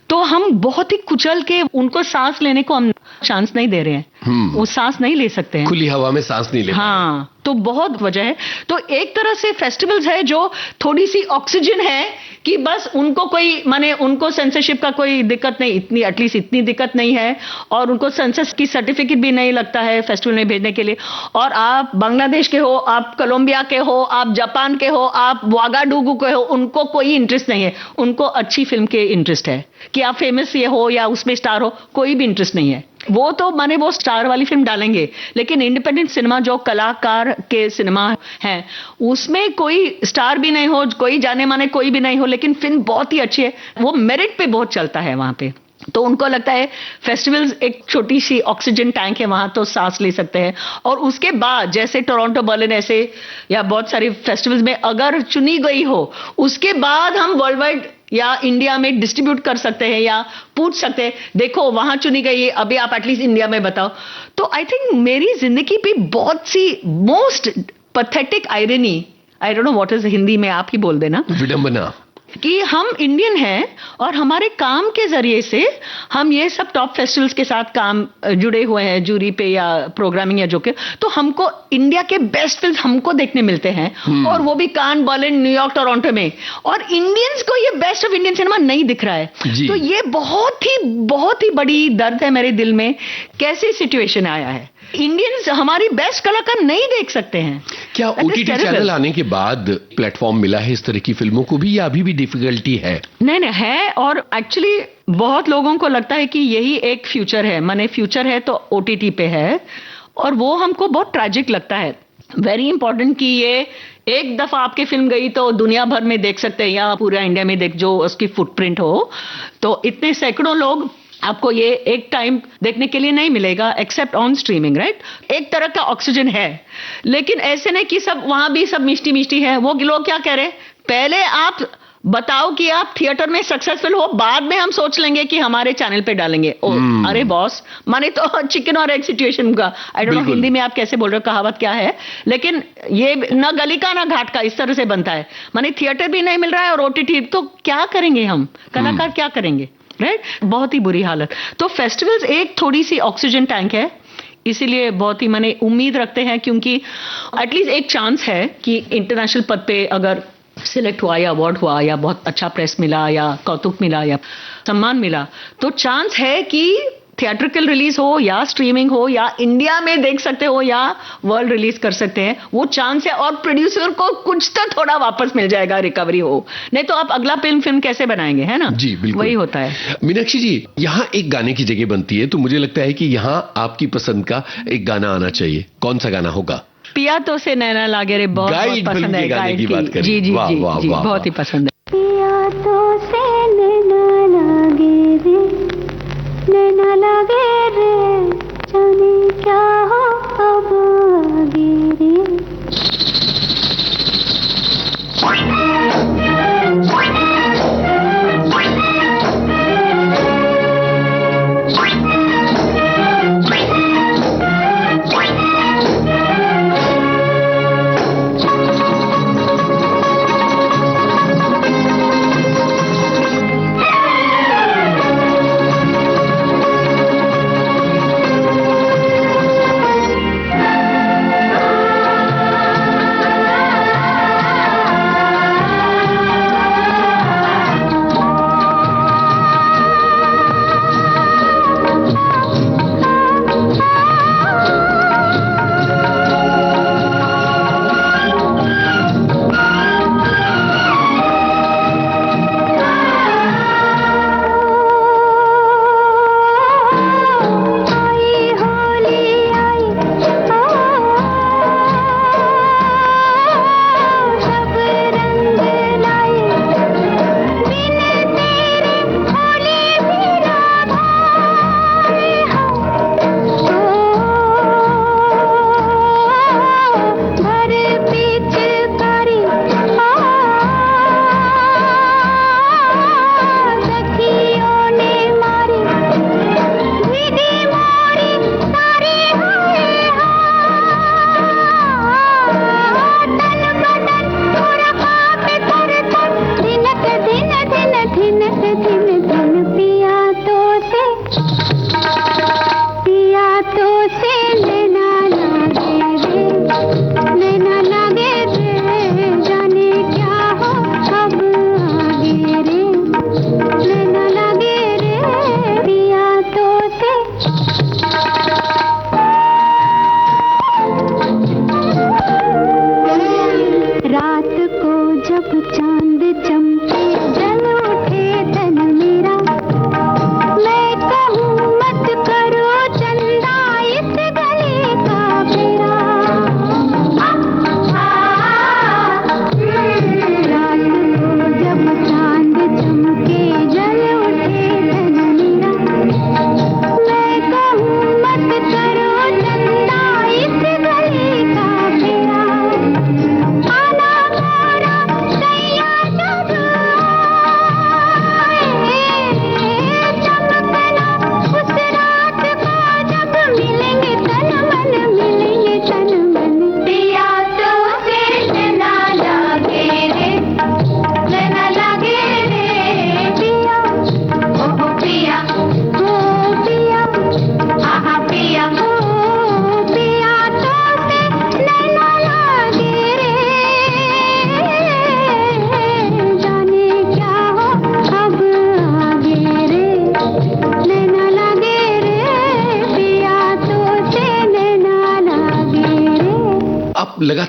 तो हम बहुत ही कुचल के उनको सांस लेने को हम चांस नहीं दे रहे हैं, वो सांस नहीं ले सकते हैं, खुली हवा में सांस नहीं ले। हाँ, तो बहुत वजह है। तो एक तरह से फेस्टिवल्स है जो थोड़ी सी ऑक्सीजन है कि बस उनको कोई माने उनको सेंसरशिप का कोई दिक्कत नहीं, इतनी एटलीस्ट इतनी दिक्कत नहीं है, और उनको सेंसस की सर्टिफिकेट भी नहीं लगता है फेस्टिवल में भेजने के लिए। और आप बांग्लादेश के हो, आप कोलंबिया के हो, आप जापान के हो, आप वागाडुगु के हो, उनको कोई इंटरेस्ट नहीं है, उनको अच्छी फिल्म के इंटरेस्ट है कि आप फेमस ये हो या उसमें स्टार हो, कोई भी इंटरेस्ट नहीं है। वो तो माने वो स्टार वाली फिल्म डालेंगे, लेकिन इंडिपेंडेंट सिनेमा जो कलाकार के सिनेमा है उसमें कोई स्टार भी नहीं हो, कोई जाने माने कोई भी नहीं हो, लेकिन फिल्म बहुत ही अच्छी है, वो मेरिट पे बहुत चलता है वहां पे। तो उनको लगता है फेस्टिवल्स एक छोटी सी ऑक्सीजन टैंक है, वहां तो सांस ले सकते हैं। और उसके बाद जैसे टोरंटो, बर्लिन ऐसे या बहुत सारे फेस्टिवल्स में अगर चुनी गई हो, उसके बाद हम वर्ल्ड वाइड या इंडिया में डिस्ट्रीब्यूट कर सकते हैं या पूछ सकते हैं, देखो वहां चुनी गई है, अभी आप एटलीस्ट इंडिया में बताओ। तो आई थिंक मेरी जिंदगी पे बहुत सी most pathetic irony, I don't know what is Hindi में, आप ही बोल देना, विडंबना, कि हम इंडियन हैं और हमारे काम के जरिए से हम ये सब टॉप फेस्टिवल्स के साथ काम जुड़े हुए हैं, जूरी पे या प्रोग्रामिंग या जो के, तो हमको इंडिया के बेस्ट फिल्म हमको देखने मिलते हैं, और वो भी कान, बर्लिन, न्यूयॉर्क, टोरंटो में, और इंडियंस को ये बेस्ट ऑफ इंडियन सिनेमा नहीं दिख रहा है। तो ये बहुत ही बड़ी दर्द है मेरे दिल में, कैसी सिचुएशन आया है, इंडियंस हमारी बेस्ट कलाकार नहीं देख सकते हैं। क्या ओटीटी चैनल आने के बाद प्लेटफॉर्म मिला है इस तरह की फिल्मों को भी, या अभी भी डिफिकल्टी है? नहीं है, और एक्चुअली बहुत लोगों को लगता है कि यही एक फ्यूचर है, माने फ्यूचर है तो ओटीटी पे है, और वो हमको बहुत ट्रैजिक लगता है। वेरी इंपॉर्टेंट कि ये एक दफा आपकी फिल्म गई तो दुनिया भर में देख सकते हैं, या पूरा इंडिया में देख, जो उसकी फुटप्रिंट हो, तो इतने सैकड़ों लोग आपको ये एक टाइम देखने के लिए नहीं मिलेगा, एक्सेप्ट ऑन स्ट्रीमिंग, राइट? एक तरह का ऑक्सीजन है, लेकिन ऐसे नहीं कि सब वहां भी सब मिष्टी मिष्टी है। वो लोग क्या कह रहे, पहले आप बताओ कि आप थिएटर में सक्सेसफुल हो, बाद में हम सोच लेंगे कि हमारे चैनल पे डालेंगे। अरे बॉस, माने तो चिकन और एग सिचुएशन का, आई डोंट नो हिंदी में आप कैसे बोल रहे हो, कहावत क्या है, लेकिन ये न गली का ना घाट का, इस तरह से बनता है। माने थिएटर भी नहीं मिल रहा है और ओटीटी, तो क्या करेंगे हम कलाकार, क्या करेंगे, राइट? बहुत ही बुरी हालत। तो फेस्टिवल्स एक थोड़ी सी ऑक्सीजन टैंक है, इसीलिए बहुत ही माने उम्मीद रखते हैं, क्योंकि एटलीस्ट एक चांस है कि इंटरनेशनल पद पे अगर सिलेक्ट हुआ या अवार्ड हुआ या बहुत अच्छा प्रेस मिला या कौतुक मिला या सम्मान मिला, तो चांस है कि थिएट्रिकल रिलीज हो या स्ट्रीमिंग हो या इंडिया में देख सकते हो या वर्ल्ड रिलीज कर सकते हैं, वो चांस है। और प्रोड्यूसर को कुछ तो थोड़ा वापस मिल जाएगा, रिकवरी हो, नहीं तो आप अगला फिल्म कैसे बनाएंगे, है ना? जी बिल्कुल, वही होता है। मीनाक्षी जी, यहाँ एक गाने की जगह बनती है, तो मुझे लगता है कि यहाँ आपकी पसंद का एक गाना आना चाहिए। कौन सा गाना होगा? पिया तो से नैना लागे रे, बहुत पसंद है, गाइड की बात करें। जी बहुत ही पसंद है। पिया तो से नैना लागे रे, नैना लागे रे, जाने क्या हो अब आगे रे।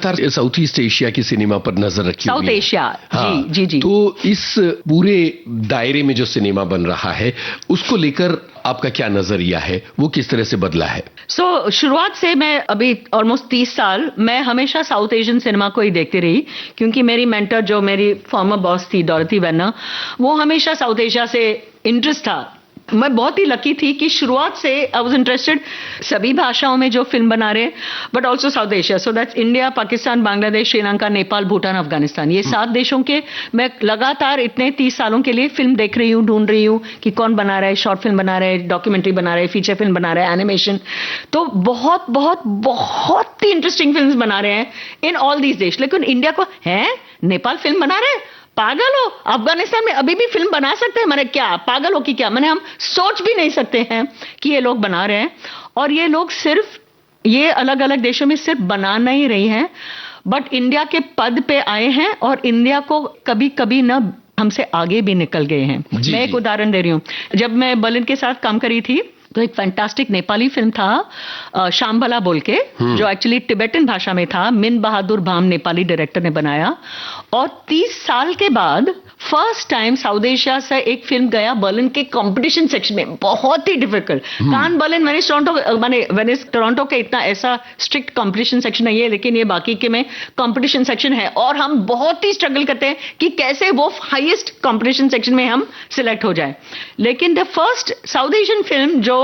लगातार साउथ ईस्ट एशिया की सिनेमा पर नजर रखी साउथ हुई है। एशिया, हाँ, जी जी जी। तो इस पूरे दायरे में जो सिनेमा बन रहा है उसको लेकर आपका क्या नजरिया है, वो किस तरह से बदला है? शुरुआत से मैं अभी ऑलमोस्ट 30 साल मैं हमेशा साउथ एशियन सिनेमा को ही देखती रही, क्योंकि मेरी मेंटर जो मेरी फॉर्मर बॉस थी डॉरथी वेन्नर, वो हमेशा साउथ एशिया से इंटरेस्ट था। मैं बहुत ही लकी थी कि शुरुआत से आई वाज इंटरेस्टेड सभी भाषाओं में जो फिल्म बना रहे, but also south Asia. So that's India, Pakistan, Bangladesh, Sri Lanka, Nepal, Bhutan, Afghanistan, ये 7 देशों के मैं लगातार इतने 30 सालों के लिए फिल्म देख रही हूँ, ढूंढ रही हूँ कि कौन बना रहा है, शॉर्ट फिल्म बना रहे हैं, डॉक्यूमेंट्री बना रहे हैं, फीचर फिल्म बना रहे हैं, एनिमेशन। तो बहुत बहुत बहुत ही इंटरेस्टिंग फिल्म बना रहे हैं इन ऑल दीज देश। लेकिन इंडिया को है नेपाल फिल्म बना रहे हैं, पागल हो, अफगानिस्तान में अभी भी फिल्म बना सकते हैं, मैंने क्या पागल हो कि क्या, मैंने हम सोच भी नहीं सकते हैं कि ये लोग बना रहे हैं। और ये लोग सिर्फ ये अलग अलग देशों में सिर्फ बना नहीं रही हैं, बट इंडिया के पद पे आए हैं और इंडिया को कभी कभी न हमसे आगे भी निकल गए हैं। मैं एक उदाहरण दे रही हूँ, जब मैं बर्लिन के साथ काम करी थी तो एक फैंटास्टिक नेपाली फिल्म था शाम्बला बोल के, जो एक्चुअली टिबेटन भाषा में था। मिन बहादुर भाम नेपाली डायरेक्टर ने बनाया, और 30 साल के बाद फर्स्ट टाइम साउथ एशिया से एक फिल्म गया बर्लिन के कंपटीशन सेक्शन में। बहुत ही डिफिकल्ट, कान, बर्लिन, वेनिस, टोरंटो, माने वेनिस, टोरंटो के इतना ऐसा स्ट्रिक्ट कंपटीशन सेक्शन नहीं है, लेकिन ये बाकी के में कंपटीशन सेक्शन है, और हम बहुत ही स्ट्रगल करते हैं कि कैसे वो हाईएस्ट कंपटीशन सेक्शन में हम सिलेक्ट हो जाए। लेकिन the first south Asian film जो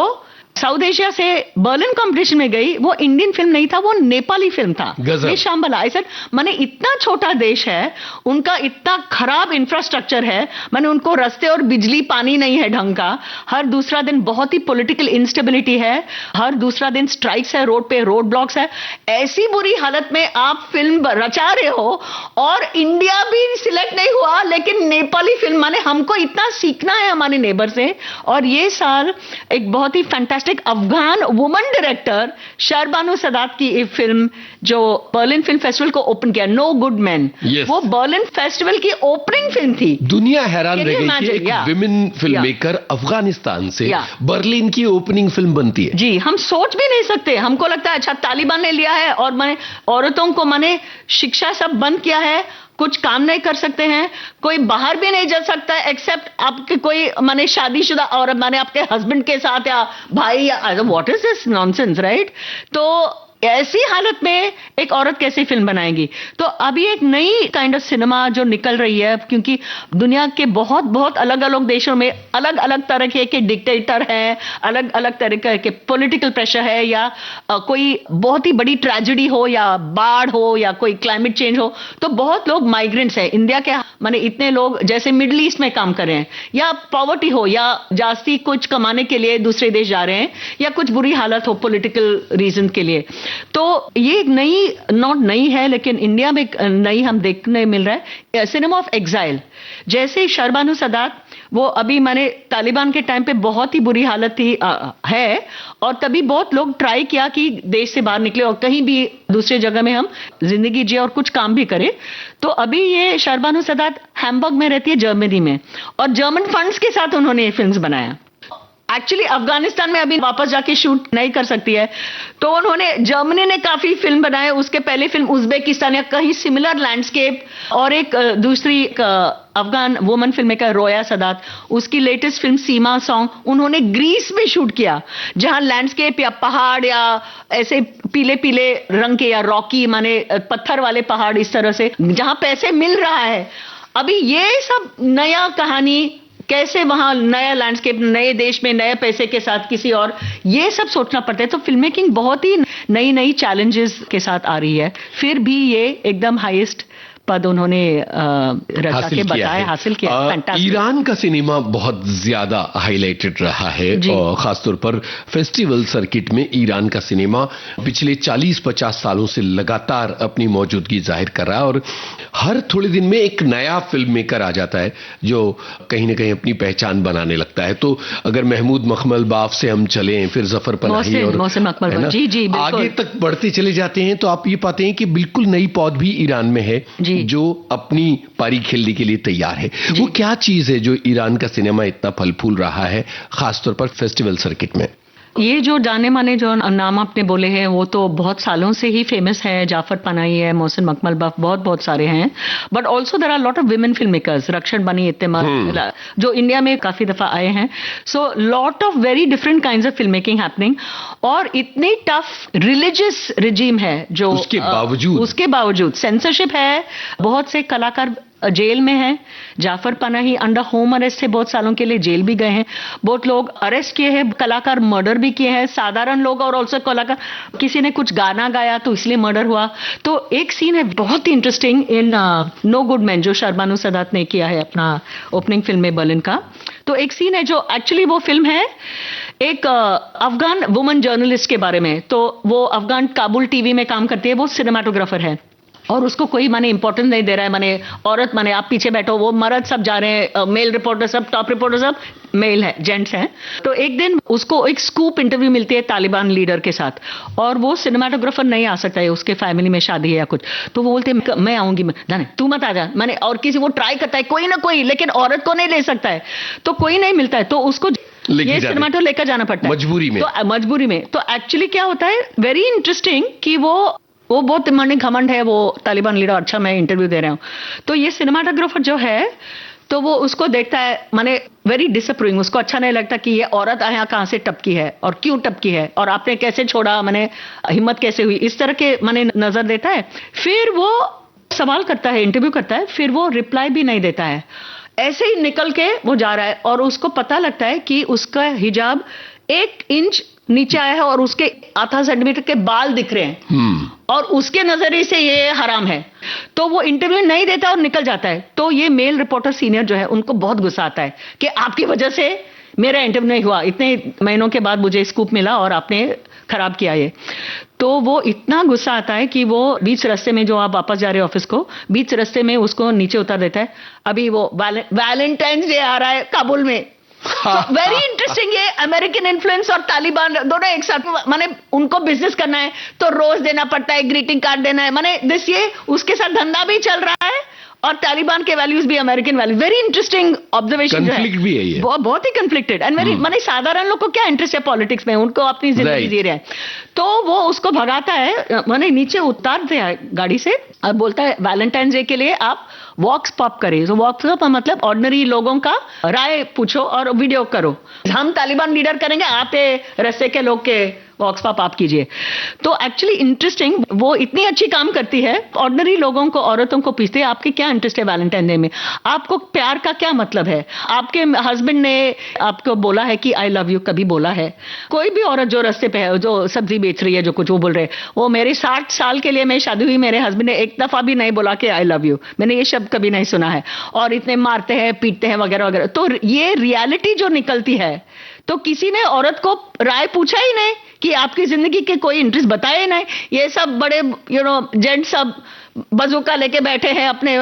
साउथ एशिया से बर्लिन कंपटीशन में गई, वो इंडियन फिल्म नहीं था, वो नेपाली फिल्म था, ये शाम्बला। आई सेड, माने इतना छोटा देश है, उनका इतना खराब इंफ्रास्ट्रक्चर है, माने उनको रास्ते और बिजली पानी नहीं है ढंग का, हर दूसरा दिन बहुत ही पॉलिटिकल इंस्टेबिलिटी है, हर दूसरा दिन स्ट्राइक्स है, रोड पे रोड ब्लॉक्स है। ऐसी बुरी हालत में आप फिल्म रचा रहे हो और इंडिया भी सिलेक्ट नहीं हुआ, लेकिन नेपाली फिल्म, माने हमको इतना सीखना है हमारे नेबर से। और ये साल एक बहुत ही fantastic Afghan woman director Shahrbanoo Sadat की एक फिल्म जो बर्लिन फिल्म फेस्टिवल को ओपन किया, नो गुड मैन, वो बर्लिन फेस्टिवल की ओपनिंग फिल्म थी। दुनिया हैरान रह गई कि एक विमेन फिल्म मेकर अफगानिस्तान से बर्लिन की ओपनिंग फिल्म बनती है। जी, हम सोच भी नहीं सकते। हमको लगता है अच्छा तालिबान ने लिया है और मैंने औरतों को माने शिक्षा सब बंद किया है, कुछ काम नहीं कर सकते हैं, कोई बाहर भी नहीं जा सकता है एक्सेप्ट आपके कोई माने शादीशुदा और माने आपके हस्बैंड के साथ या भाई, या what is this nonsense, right? तो ऐसी हालत में एक औरत कैसे फिल्म बनाएगी? तो अभी एक नई काइंड ऑफ सिनेमा जो निकल रही है, क्योंकि दुनिया के बहुत बहुत अलग अलग देशों में अलग अलग तरह के डिक्टेटर हैं, अलग अलग तरह के पॉलिटिकल प्रेशर है, या कोई बहुत ही बड़ी ट्रेजेडी हो, या बाढ़ हो, या कोई क्लाइमेट चेंज हो, तो बहुत लोग माइग्रेंट्स हैं इंडिया के, माने इतने लोग जैसे मिडिल ईस्ट में काम कर रहे हैं, या पॉवर्टी हो, या जास्ती कुछ कमाने के लिए दूसरे देश जा रहे हैं, या कुछ बुरी हालत हो पॉलिटिकल रीजन के लिए। तो ये नई, नॉट नई है, लेकिन इंडिया में नई हम देखने मिल रहा है, सिनेमा ऑफ एग्जाइल। जैसे शहरबानो सदात, वो अभी माने तालिबान के टाइम पे बहुत ही बुरी हालत थी है, और तभी बहुत लोग ट्राई किया कि देश से बाहर निकले और कहीं भी दूसरे जगह में हम जिंदगी जिए और कुछ काम भी करें। तो अभी ये शहरबानो सदात हैम्बर्ग में रहती है, जर्मनी में, और जर्मन फंड्स के साथ उन्होंने ये फिल्म बनाया। एक्चुअली अफगानिस्तान में अभी वापस जाके शूट नहीं कर सकती है, तो उन्होंने, जर्मनी ने काफी फिल्म बनाए, उसके पहले फिल्म उज्बेकिस्तान या कहीं सिमिलर लैंडस्केप, और एक दूसरी अफगान वुमन फिल्म मेकर रोया सदात, उसकी लेटेस्ट फिल्म सीमा सॉन्ग उन्होंने ग्रीस में शूट किया, जहां लैंडस्केप या पहाड़ या ऐसे पीले पीले रंग के या रॉकी माने पत्थर वाले पहाड़, इस तरह से जहां पैसे मिल रहा है। अभी ये सब नया कहानी, कैसे वहां नया लैंडस्केप, नए देश में नए पैसे के साथ किसी और, ये सब सोचना पड़ता है। तो फिल्म मेकिंग बहुत ही नई नई चैलेंजेस के साथ आ रही है, फिर भी ये एकदम हाईएस्ट पद उन्होंने रचा के बताया, हासिल किया। ईरान का सिनेमा बहुत ज्यादा हाईलाइटेड रहा है, और खासतौर पर फेस्टिवल सर्किट में ईरान का सिनेमा पिछले 40-50 सालों से लगातार अपनी मौजूदगी जाहिर कर रहा है, और हर थोड़े दिन में एक नया फिल्म मेकर आ जाता है जो कहीं ना कहीं अपनी पहचान बनाने लगता है। तो अगर महमूद मखमल बाफ से हम चलें, फिर जफर पनाही और आगे तक बढ़ते चले जाते हैं, तो आप ये पाते हैं कि बिल्कुल नई पौध भी ईरान में है जो अपनी पारी खेलने के लिए तैयार है। वो क्या चीज है जो ईरान का सिनेमा इतना फल फूल रहा है, खासतौर पर फेस्टिवल सर्किट में? ये जो जाने माने जो नाम आपने बोले हैं वो तो बहुत सालों से ही फेमस है। जाफर पनाही है, मोहसिन मकमल बफ, बहुत सारे हैं। But also there are lot of women film makers, Rakhshan बनी इत्तेमाद, जो इंडिया में काफी दफा आए हैं। So lot of very different kinds of film making happening. और इतनी टफ रिलीजियस रिजीम है जो उसके बावजूद सेंसरशिप है, बहुत से कलाकार जेल में हैं। Jafar Panahi under home arrest से बहुत सालों के लिए जेल भी गए हैं। बहुत लोग अरेस्ट किए हैं, कलाकार मर्डर भी किए हैं, साधारण लोग और ऑल्सो कलाकार। किसी ने कुछ गाना गाया तो इसलिए मर्डर हुआ। तो एक सीन है बहुत ही interesting in No Good Man, जो शर्बानू सदात ने किया है अपना ओपनिंग फिल्म में बर्लिन का। तो एक सीन है जो एक्चुअली वो फिल्म है एक अफगान वुमन जर्नलिस्ट के बारे में। तो वो अफगान काबुल टीवी में काम करती है, वो सिनेमाटोग्राफर है और उसको कोई माने इंपॉर्टेंस नहीं दे रहा है। माने औरत, माने आप पीछे बैठो, वो मर्द सब जा रहे हैं, मेल रिपोर्टर सब, टॉप रिपोर्टर सब मेल है, जेंट्स हैं। तो एक दिन उसको एक स्कूप इंटरव्यू मिलती है तालिबान लीडर के साथ, और वो सिनेमाटोग्राफर नहीं आ सकता है, उसके फैमिली में शादी है या कुछ। तो वो बोलते हैं मैं आऊंगी, मैं तू मत आ जा, मैंने और किसी वो ट्राई करता है कोई ना कोई, लेकिन औरत को नहीं ले सकता है। तो कोई नहीं मिलता है, तो उसको ये सिनेमाटो लेकर जाना पड़ता है मजबूरी में। तो एक्चुअली क्या होता है, वेरी इंटरेस्टिंग, कि वो बहुत माने घमंड है, वो तालिबान लीडर, अच्छा मैं इंटरव्यू दे रहा हूं। तो ये सिनेमाटोग्राफर जो है, तो वो उसको देखता है, माने वेरी डिसअप्रूविंग, उसको अच्छा नहीं लगता कि ये औरत यहाँ कहाँ से टपकी है और क्यों टपकी है और आपने कैसे छोड़ा, माने हिम्मत कैसे हुई, इस तरह के माने नजर देता है। फिर वो सवाल करता है, इंटरव्यू करता है, फिर वो रिप्लाई भी नहीं देता है, ऐसे ही निकल के वो जा रहा है। और उसको पता लगता है कि उसका हिजाब 1 इंच नीचे आया है और उसके आधा सेंटीमीटर के बाल दिख रहे हैं, और उसके नजरिए से ये हराम है। तो वो इंटरव्यू नहीं देता और निकल जाता है। तो ये मेल रिपोर्टर सीनियर जो है, उनको बहुत गुस्सा आता है कि आपकी वजह से मेरा इंटरव्यू नहीं हुआ, इतने महीनों के बाद मुझे स्कूप मिला और आपने खराब किया ये। तो वो इतना गुस्सा आता है कि वो बीच रास्ते में, जो आप वापस जा रहे हो ऑफिस को, बीच रास्ते में उसको नीचे उतार देता है। अभी वो वैलेंटाइंस डे आ रहा है काबुल में। वेरी इंटरेस्टिंग, ये अमेरिकन इन्फ्लुएंस और तालिबान दोनों एक साथ, माने उनको बिजनेस करना है तो रोज देना पड़ता है, ग्रीटिंग कार्ड देना है, माने दिस, ये उसके साथ धंधा भी चल रहा है और तालिबान के वैल्यूज भी American values. Very interesting observation जो है, भी है ये। बहुत ही कन्फ्लिक्टेड एंड वेरी, माने साधारण लोग को क्या इंटरेस्ट है पॉलिटिक्स में, उनको अपनी जिंदगी जी रहे हैं। तो वो उसको भगाता है, माने नीचे उतार दिया गाड़ी से और बोलता है वैलेंटाइन डे के लिए आप वॉक्स पॉप करें। तो वॉक्स पॉप मतलब ऑर्डिनरी लोगों का राय पूछो और वीडियो करो। हम तालिबान लीडर करेंगे, आप रस्ते के लोग के वॉक्स पॉप आप कीजिए। तो एक्चुअली इंटरेस्टिंग, वो इतनी अच्छी काम करती है, ऑर्डिनरी लोगों को, औरतों को पूछते हैं आपके क्या इंटरेस्ट है वैलेंटाइन डे में, आपको प्यार का क्या मतलब है, आपके हस्बैंड ने आपको बोला है कि आई लव यू, कभी बोला है? कोई भी औरत जो रास्ते पे है, जो सब्जी बेच रही है, जो कुछ वो बोल रहे, वो मेरे 60 साल के लिए मैं शादी हुई, मेरे हस्बैंड ने एक दफा भी नहीं बोला कि आई लव यू, मैंने ये शब्द कभी नहीं सुना है, और इतने मारते हैं, पीटते हैं वगैरह वगैरह। तो ये रियलिटी जो निकलती है, तो किसी ने औरत को राय पूछा ही नहीं कि आपकी जिंदगी के कोई इंटरेस्ट बताए नहीं। ये सब बड़े जेंट सब बजूका लेके बैठे हैं अपने,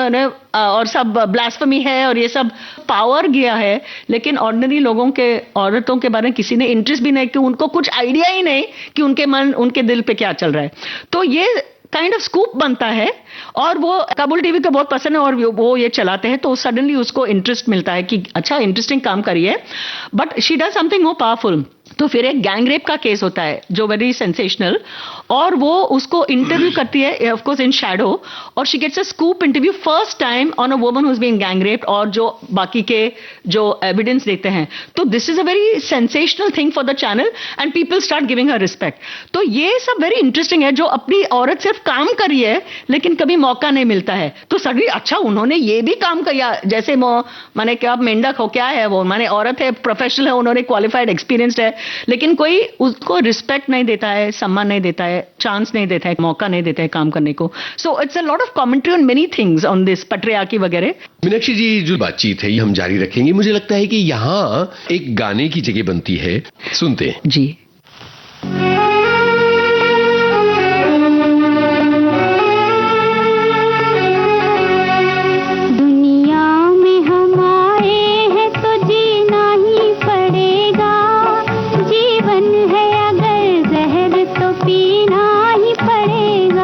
और सब ब्लास्फेमी है और ये सब पावर गया है, लेकिन ऑर्डिनरी लोगों के, औरतों के बारे में किसी ने इंटरेस्ट भी नहीं, कि उनको कुछ आइडिया ही नहीं कि उनके मन, उनके दिल पे क्या चल रहा है। तो ये काइंड ऑफ स्कूप बनता है और वो काबुल टीवी को बहुत पसंद है और वो ये चलाते हैं। तो सडनली उसको इंटरेस्ट मिलता है कि अच्छा इंटरेस्टिंग काम करिए, but she does something more powerful. तो फिर एक गैंग रेप का केस होता है जो वेरी सेंसेशनल, और वो उसको इंटरव्यू करती है, ऑफ कोर्स इन शैडो, और she gets a scoop interview first time on a woman who is being gang raped, और जो बाकी के जो एविडेंस देते हैं। तो this is a very sensational thing for the channel and people start giving her respect. तो ये सब वेरी इंटरेस्टिंग है, जो अपनी औरत सिर्फ काम करी है लेकिन कभी मौका नहीं मिलता है। तो सडनली अच्छा उन्होंने ये भी काम किया, जैसे माने क्या मेंढक हो, क्या है वो, माने औरत है, प्रोफेशनल है, उन्होंने क्वालिफाइड एक्सपीरियंस्ड है, लेकिन कोई उसको रिस्पेक्ट नहीं देता है, सम्मान नहीं देता है, चांस नहीं देता है, मौका नहीं देता है काम करने को। So it's a lot of commentary on many things on this patriarchy वगैरह। मीनाक्षी जी, जो बातचीत है ये हम जारी रखेंगे। मुझे लगता है कि यहाँ एक गाने की जगह बनती है, सुनते हैं जी। पड़ेगा।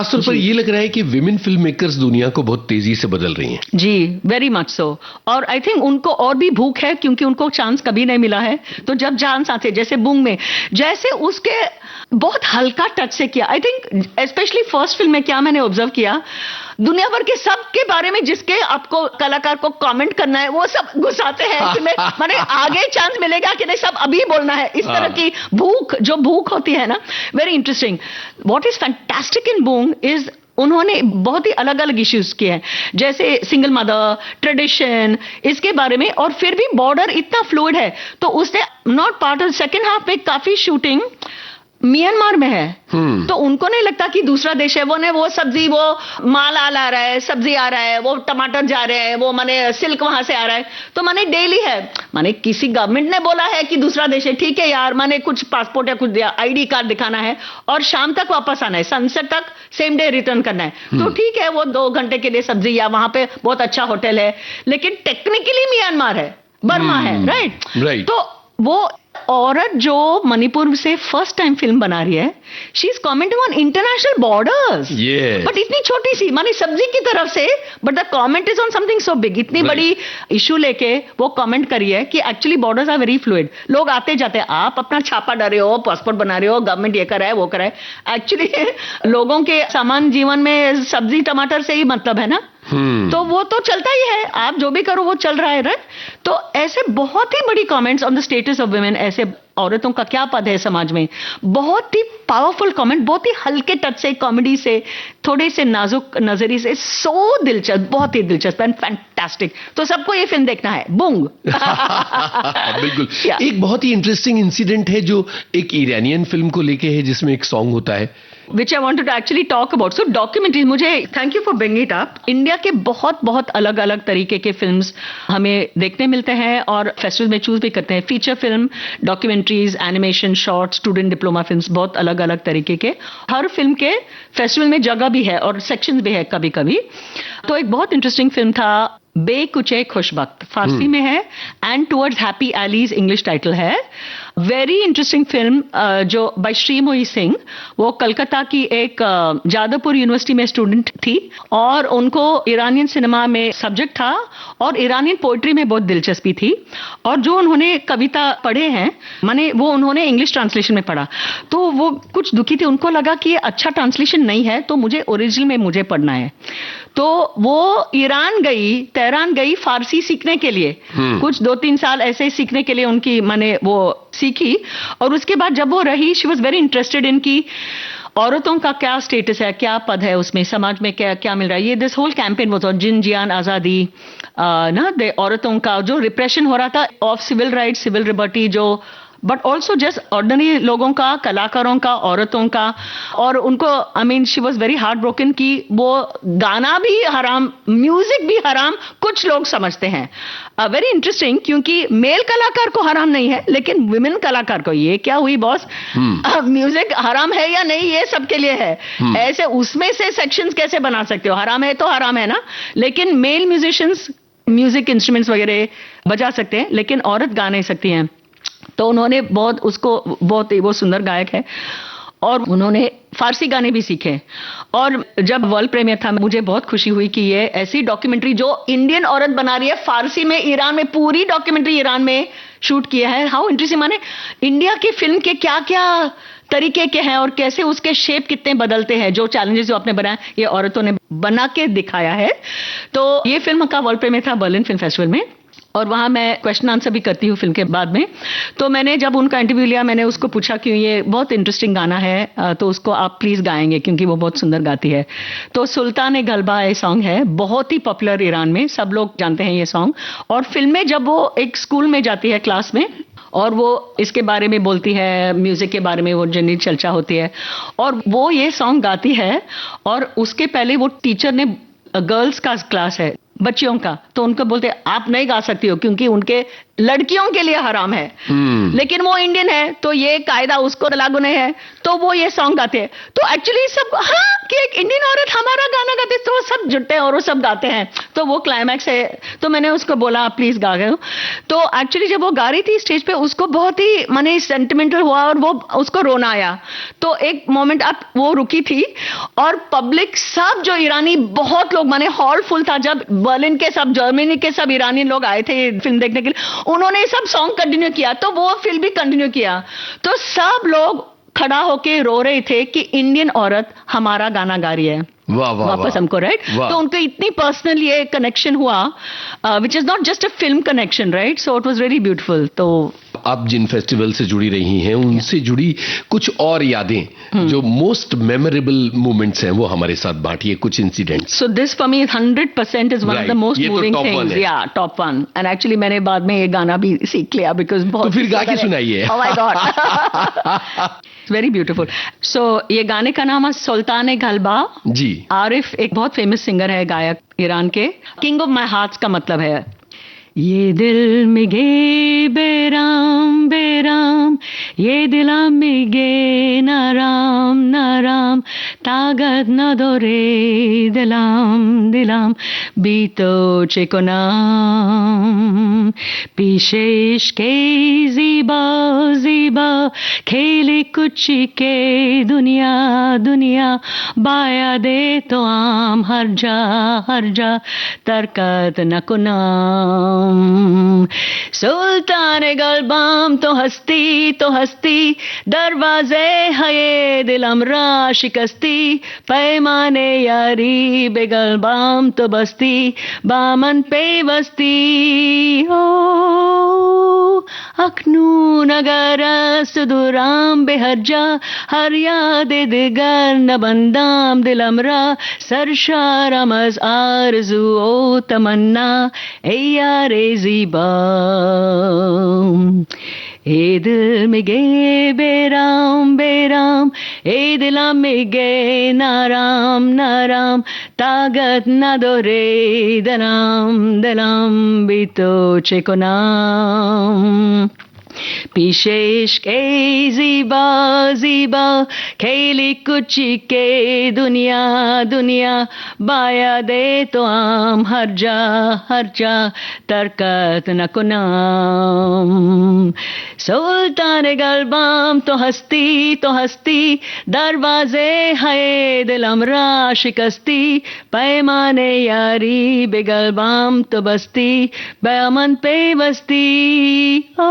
खासतौर पर ये लग रहा है कि विमेन फिल्म मेकर्स दुनिया को बहुत तेजी से बदल रही हैं। जी, वेरी मच सो। और आई थिंक उनको और भी भूख है, क्योंकि उनको चांस कभी नहीं मिला है। तो जब चांस आते, जैसे बूंग में जैसे उसके बहुत हल्का टच से किया, I think specially first film में क्या मैंने ऑब्जर्व किया, दुनिया भर के सब के बारे में जिसके आपको कलाकार को कमेंट करना है वो सब घुसाते हैं कि माने आगे चांस मिलेगा कि नहीं, सब अभी बोलना है। इस तरह की भूख होती है ना, very interesting. What is fantastic in Boong is उन्होंने बहुत ही अलग अलग इश्यूज किए हैं, जैसे सिंगल मदर, ट्रेडिशन, इसके बारे में। और फिर भी बॉर्डर इतना फ्लूइड है, तो उससे not part of second half में काफी शूटिंग म्यांमार में है। तो उनको नहीं लगता कि दूसरा देश है, वो सब्जी, वो माल आ रहा है, सब्जी आ रहा है, वो टमाटर जा रहे हैं, वो माने सिल्क वहां से आ रहा है, तो माने डेली है। माने किसी गवर्नमेंट ने बोला है कि दूसरा देश है, ठीक है यार, माने कुछ पासपोर्ट या कुछ आईडी कार्ड दिखाना है और शाम तक वापस आना है, सनसेट तक सेम डे रिटर्न करना है, तो ठीक है, वो 2 घंटे के लिए सब्जी, या वहां पे बहुत अच्छा होटल है, लेकिन टेक्निकली म्यांमार है, बर्मा है, राइट। तो वो औरत जो मणिपुर से फर्स्ट टाइम फिल्म बना रही है, she is commenting on international borders, but इतनी छोटी सी, माने सब्जी की तरफ से, but the comment is on something so big. इतनी बड़ी इशू लेके वो कमेंट करी है कि actually borders are very fluid, लोग आते जाते, आप अपना छापा डर रहे हो, पासपोर्ट बना रहे हो, गवर्नमेंट ये कर रहा है, वो कर रहा है, एक्चुअली लोगों के सामान्य जीवन में सब्जी टमाटर से ही मतलब है ना। तो वो तो चलता ही है, आप जो भी करो वो चल रहा है, राइट। तो ऐसे बहुत ही बड़ी comments on the status of women, ऐसे औरतों का क्या पद है समाज में, बहुत ही पावरफुल कमेंट, बहुत ही हल्के टच से, कॉमेडी से, थोड़े से नाजुक नजरिए से, सो दिलचस्प, बहुत ही दिलचस्प एंड फैंटास्टिक। तो सबको ये फिल्म देखना है, बूंग। बिल्कुल। एक बहुत ही इंटरेस्टिंग इंसिडेंट है जो एक ईरानियन फिल्म को लेके है, जिसमें एक सॉन्ग होता है, which I wanted to actually talk about. So documentaries, मुझे thank you for bringing it up. India के बहुत अलग अलग तरीके के फिल्म्स हमें देखने मिलते हैं और फेस्टिवल में चूज भी करते हैं। Feature film, documentaries, animation, short, student diploma films, बहुत अलग अलग तरीके के। हर फिल्म के फेस्टिवल में जगह भी है और सेक्शंस भी है कभी कभी। तो एक बहुत इंटरेस्टिंग फिल्म था बेकुचे खुशबख्त, फारसी में है, and towards happy allies English title है। वेरी इंटरेस्टिंग फिल्म जो बाय श्रीमोई सिंह, वो कलकत्ता की एक जादवपुर यूनिवर्सिटी में स्टूडेंट थी और उनको ईरानियन सिनेमा में सब्जेक्ट था और ईरानियन पोइट्री में बहुत दिलचस्पी थी, और जो उन्होंने कविता पढ़े हैं, माने वो उन्होंने इंग्लिश ट्रांसलेशन में पढ़ा, तो वो कुछ दुखी थे, उनको लगा कि ये अच्छा ट्रांसलेशन नहीं है, तो मुझे ओरिजिनल में मुझे पढ़ना है। तो वो तेहरान गई फारसी सीखने के लिए, कुछ 2-3 साल ऐसे ही सीखने के लिए उनकी माने वो सीखी, और उसके बाद जब वो रही, शी वॉज वेरी इंटरेस्टेड इन की औरतों का क्या स्टेटस है, क्या पद है उसमें, समाज में क्या मिल रहा है। ये दिस होल कैंपेन वो जिन जियान आजादी ना, औरतों का जो रिप्रेशन हो रहा था of civil rights, civil liberty, जो बट ऑल्सो जस्ट ऑर्डिनरी लोगों का, कलाकारों का, औरतों का, और उनको I mean she was very heart broken कि वो गाना भी हराम, म्यूजिक भी हराम, कुछ लोग समझते हैं। वेरी इंटरेस्टिंग, क्योंकि मेल कलाकार को हराम नहीं है, लेकिन विमेन कलाकार को, ये क्या हुई बॉस, म्यूजिक हराम है या नहीं ये सबके लिए है। ऐसे उसमें से सेक्शंस कैसे बना सकते हो, हराम है तो हराम है ना, लेकिन मेल म्यूजिशियंस म्यूजिक इंस्ट्रूमेंट्स वगैरह बजा सकते हैं, लेकिन औरत गा नहीं सकती हैं। तो उन्होंने बहुत ही वो सुंदर गायक है, और उन्होंने फारसी गाने भी सीखे। और जब वर्ल्ड प्रीमियर था, मुझे बहुत खुशी हुई कि ये ऐसी डॉक्यूमेंट्री जो इंडियन औरत बना रही है फारसी में, ईरान में, पूरी डॉक्यूमेंट्री ईरान में शूट किया है। हाउ इंटरेस्टिंग, माने इंडिया की फिल्म के क्या क्या तरीके के हैं और कैसे उसके शेप कितने बदलते हैं, जो चैलेंजेस जो आपने बनाए ये औरतों ने बना के दिखाया है। तो ये फिल्म का वर्ल्ड प्रीमियर था बर्लिन फिल्म फेस्टिवल में, और वहां मैं क्वेश्चन आंसर भी करती हूँ फिल्म के बाद में। तो मैंने जब उनका इंटरव्यू लिया, मैंने उसको पूछा कि ये बहुत इंटरेस्टिंग गाना है, तो उसको आप प्लीज गाएंगे, क्योंकि वो बहुत सुंदर गाती है। तो सुल्तान गलबा ये सॉन्ग है, बहुत ही पॉपुलर ईरान में, सब लोग जानते हैं ये सॉन्ग। और फिल्म में जब वो एक स्कूल में जाती है क्लास में, और वो इसके बारे में बोलती है, म्यूजिक के बारे में वो जनरल चर्चा होती है, और वो ये सॉन्ग गाती है, और उसके पहले वो टीचर ने, गर्ल्स का क्लास है, बच्चियों का, तो उनको बोलते आप नहीं गा सकती हो, क्योंकि उनके लड़कियों के लिए हराम है, लेकिन वो इंडियन है तो ये कायदा उसको लागू नहीं है, तो वो ये सॉन्ग गाते हैं। तो एक्चुअली सब हाँ कि एक इंडियन औरत हमारा गाना गाते, तो वो सब जुटे और वो सब गाते हैं, तो वो क्लाइमैक्स है। तो मैंने उसको बोला प्लीज गा गए। तो एक्चुअली जब वो गा रही थी स्टेज पे, उसको बहुत ही माने सेंटिमेंटल हुआ और वो उसको रोना आया। तो एक मोमेंट अब वो रुकी थी और पब्लिक सब जो ईरानी बहुत लोग माने हॉल फुल था, जब बर्लिन के सब जर्मनी के सब ईरानी लोग आए थे फिल्म देखने के लिए, उन्होंने सब सॉन्ग कंटिन्यू किया, तो वो फिल्म भी कंटिन्यू किया। तो सब लोग खड़ा होके रो रहे थे कि इंडियन औरत हमारा गाना गा रही है वाह वाह वापस हमको, राइट। तो उनको इतनी पर्सनल ये कनेक्शन हुआ, which is not just a film connection, right. So it was very beautiful. तो आप जिन फेस्टिवल से जुड़ी रही हैं उनसे जुड़ी कुछ और यादें जो मोस्ट मेमोरेबल मोमेंट्स हैं वो हमारे साथ बांटिए, कुछ incidents. So this for me 100% is one of the most moving things, या टॉप वन। एंड एक्चुअली मैंने बाद में ये गाना भी सीख लिया बिकॉज बहुत, तो फिर गा के सुनाइए। Oh my God, very beautiful. So ये गाने का नाम है सुल्तान गलबा जी। आरिफ एक बहुत फेमस सिंगर है, गायक ईरान के। किंग ऑफ माय हार्ट्स का मतलब है ये दिल में गे बेराम बेराम, ये दिला में गे नाराम नाराम, तागत न दो रे दिलाम दिलाम, बीतो चेको नाम, पीशेश के जीबा जीबा, खेले कुछ के दुनिया दुनिया, बाया दे तो आम हर जा तरकत न कुनाम। सुल्तान गलबाम तो हस्ती, दरवाजे है ये दिल अमरा शिकस्ती, पैमाने यारी बेगलबाम तो बस्ती, बामन पे बस्ती। ओ अखनून अगर सुदूराम बेहजा, हर याद दिगर न बंदाम दिल अमरा, सरशारमज आरज़ू ओ तमन्ना, ए यारे ज़ीबा, ए दिल में गे बेराम बेराम, ए दिला में गे नाराम नाराम, तागत न दो रे दलाम दलाम, बीतो चेको नाम, पीशेश के जीबा जीबा, खेली कुछ के दुनिया दुनिया, बाया दे तो आम हर जा तरकत न कुनाम। सुल्तान गलबाम तो हस्ती, दरवाजे है दिल अमरा शिकस्ती, पैमाने यारी बेगलबाम तो बस्ती, बेअमन पे बस्ती। ओ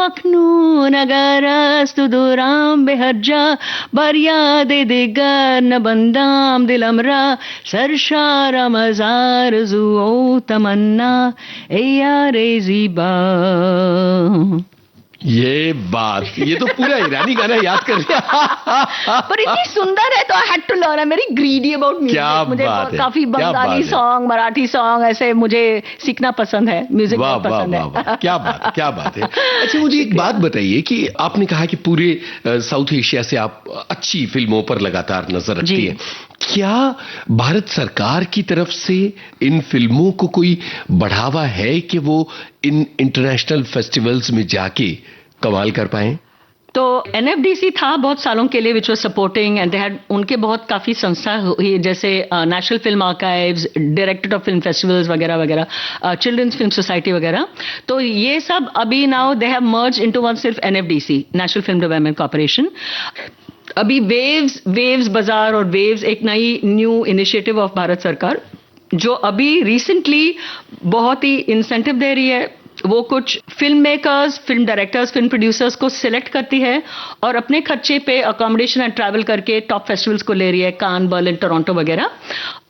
अखनून अगर सुदूराम बेहजा, बरियादे दिगर न बंदाम दिल अमरा, सरशारा मजार जुओ तमन्ना, ए यारे ज़ीबा। ये बात, ये तो पूरा ईरानी गाना याद कर लिया। पर इतनी सुंदर है तो I had to learn. I am very greedy about music. मुझे काफी बंगाली सॉन्ग, मराठी सॉन्ग ऐसे मुझे सीखना पसंद है, म्यूजिक बहुत पसंद है। क्या बात है। अच्छा मुझे एक बात बताइए कि आपने कहा कि पूरे साउथ एशिया से आप अच्छी फिल्मों पर लगातार नजर रखती है, क्या भारत सरकार की तरफ से इन फिल्मों को कोई बढ़ावा है कि वो इन इंटरनेशनल फेस्टिवल्स में जाके कमाल कर पाएं? तो NFDC था बहुत सालों के लिए, which was supporting, and they had उनके बहुत काफी संस्था हुई जैसे national film archives, director of film festivals वगैरह वगैरह, चिल्ड्रंस फिल्म सोसाइटी वगैरह। तो ये सब अभी now they have merge into one सिर्फ NFDC, national film development corporation. अभी वेव्स बाजार और वेव्स एक नई न्यू इनिशिएटिव ऑफ भारत सरकार जो अभी रिसेंटली बहुत ही इंसेंटिव दे रही है। वो कुछ film makers, film directors, film producers को सिलेक्ट करती है और अपने खर्चे पे अकोमोडेशन एंड ट्रैवल करके टॉप फेस्टिवल्स को ले रही है, कान, बर्लिन, टोरंटो वगैरह।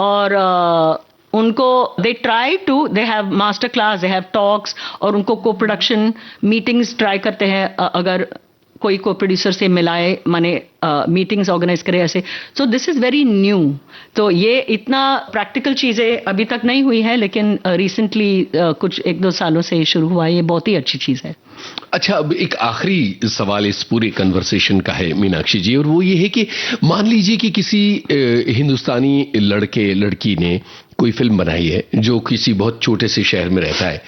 और उनको they try to, they have master class, they have talks, और उनको को प्रोडक्शन मीटिंग्स ट्राई करते हैं, अगर कोई को प्रोड्यूसर से मिलाए, माने मीटिंग्स ऑर्गेनाइज करे ऐसे। So this is very new. तो ये इतना प्रैक्टिकल चीजें अभी तक नहीं हुई है, लेकिन रिसेंटली कुछ 1-2 सालों से शुरू हुआ है। ये बहुत ही अच्छी चीज है। अच्छा, अब एक आखिरी सवाल इस पूरे कन्वर्सेशन का है मीनाक्षी जी, और वो ये है कि मान लीजिए कि किसी हिंदुस्तानी लड़के लड़की ने कोई फिल्म बनाई है जो किसी बहुत छोटे से शहर में रहता है,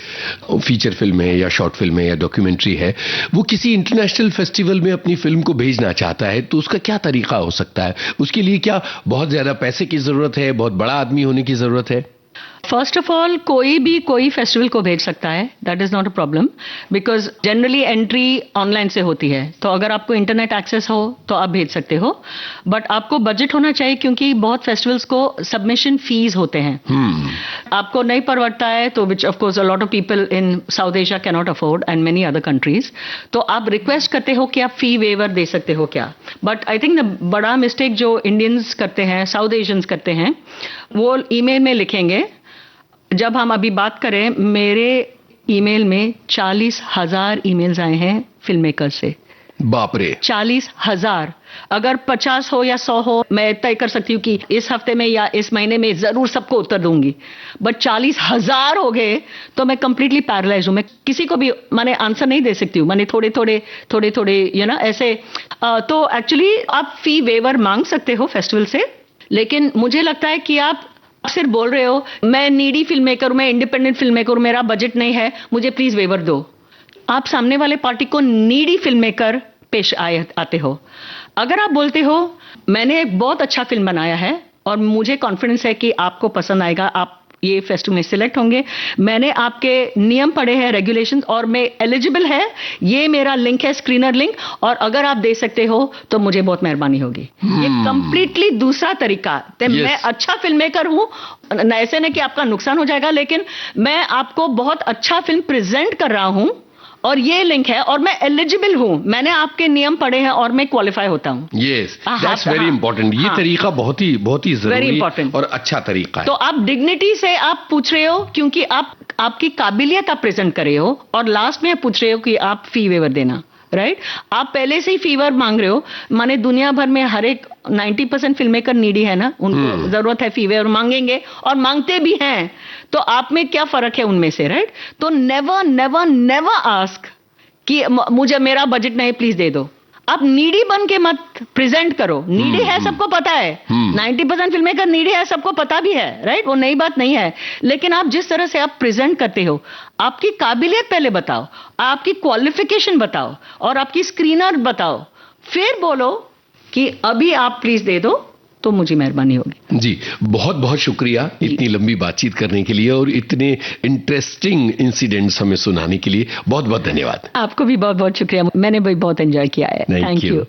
फीचर फिल्म है या शॉर्ट फिल्म है या डॉक्यूमेंट्री है, वो किसी इंटरनेशनल फेस्टिवल में अपनी फिल्म को भेजना चाहता है, तो उसका क्या तरीका हो सकता है? उसके लिए क्या बहुत ज्यादा पैसे की जरूरत है, बहुत बड़ा आदमी होने की जरूरत है? फर्स्ट ऑफ ऑल कोई भी कोई फेस्टिवल को भेज सकता है, that is not a problem, because generally entry online से होती है, तो अगर आपको इंटरनेट एक्सेस हो तो आप भेज सकते हो, बट आपको बजट होना चाहिए, क्योंकि बहुत फेस्टिवल्स को सबमिशन फीस होते हैं। आपको नहीं परवड़ता है तो which of course a lot of people in south Asia can not afford and many other countries, तो आप रिक्वेस्ट करते हो कि आप फी वेवर दे सकते हो क्या। बट आई थिंक द बड़ा मिस्टेक जो इंडियंस करते हैं, साउथ एशियंस करते हैं, वो ईमेल में लिखेंगे। जब हम अभी बात करें, मेरे ईमेल में 40,000 ईमेल्स आए हैं फिल्म मेकर से। बाप रे, 40,000। अगर 50 हो या 100 हो, मैं तय कर सकती हूँ कि इस हफ्ते में या इस महीने में जरूर सबको उत्तर दूंगी, बट 40,000 हो गए तो मैं कंप्लीटली पैरालाइज हूँ। मैं किसी को भी मैंने आंसर नहीं दे सकती हूँ, मैंने थोड़े थोड़े ऐसे। तो एक्चुअली आप फी वेवर मांग सकते हो फेस्टिवल से, लेकिन मुझे लगता है कि आप सिर्फ बोल रहे हो मैं नीडी फिल्म मेकर हूं, मैं इंडिपेंडेंट फिल्म मेकर हूं, मेरा बजट नहीं है, मुझे प्लीज वेवर दो। आप सामने वाले पार्टी को नीडी फिल्म मेकर पेश आते हो। अगर आप बोलते हो मैंने एक बहुत अच्छा फिल्म बनाया है और मुझे कॉन्फिडेंस है कि आपको पसंद आएगा, आप ये फेस्टिवल में सिलेक्ट होंगे, मैंने आपके नियम पढ़े हैं, रेगुलेशंस, और मैं एलिजिबल है, ये मेरा लिंक है, स्क्रीनर लिंक, और अगर आप दे सकते हो तो मुझे बहुत मेहरबानी होगी। ये कंप्लीटली दूसरा तरीका। मैं अच्छा फिल्म मेकर हूं, ऐसे नहीं कि आपका नुकसान हो जाएगा, लेकिन मैं आपको बहुत अच्छा फिल्म प्रेजेंट कर रहा हूं और ये लिंक है और मैं एलिजिबल हूं, मैंने आपके नियम पढ़े हैं और मैं क्वालिफाई होता हूं। Yes, that's very important. ये तरीका बहुत ही जरूरी और अच्छा तरीका है। तो आप डिग्निटी से आप पूछ रहे हो, क्योंकि आपकी काबिलियत आप प्रेजेंट कर रहे हो, और लास्ट में पूछ रहे हो कि आप फी वेवर देना, राइट? आप पहले से ही फीवर मांग रहे हो, माने दुनिया भर में हर एक 90% फिल्म मेकर नीडी है ना, उनको जरूरत है फीवर, मांगेंगे और मांगते भी हैं, तो आप में क्या फर्क है उनमें से, राइट? तो नेवर नेवर नेवर आस्क कि मुझे मेरा बजट नहीं, प्लीज दे दो। आप नीडी बन के मत प्रेजेंट करो। नीडी है सबको पता है, 90% फिल्म मेकर नीडी है सबको पता भी है, राइट? वो नई बात नहीं है, लेकिन आप जिस तरह से आप प्रेजेंट करते हो, आपकी काबिलियत पहले बताओ, आपकी क्वालिफिकेशन बताओ और आपकी स्क्रीनर बताओ, फिर बोलो कि अभी आप प्लीज दे दो तो मुझे मेहरबानी होगी। जी, बहुत बहुत शुक्रिया इतनी लंबी बातचीत करने के लिए और इतने इंटरेस्टिंग इंसिडेंट्स हमें सुनाने के लिए। बहुत बहुत धन्यवाद। आपको भी बहुत बहुत शुक्रिया, मैंने भी बहुत एंजॉय किया है। Thank you.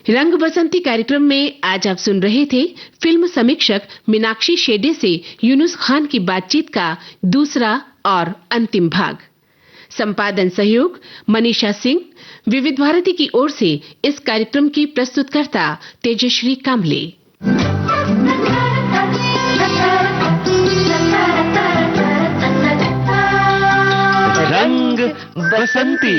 रंग बसंती कार्यक्रम में आज आप सुन रहे थे फिल्म समीक्षक मीनाक्षी शेडे से यूनुस खान की बातचीत का दूसरा और अंतिम भाग। संपादन सहयोग मनीषा सिंह। विविध भारती की ओर से इस कार्यक्रम की प्रस्तुतकर्ता तेजश्री कामले। रंग बसंती।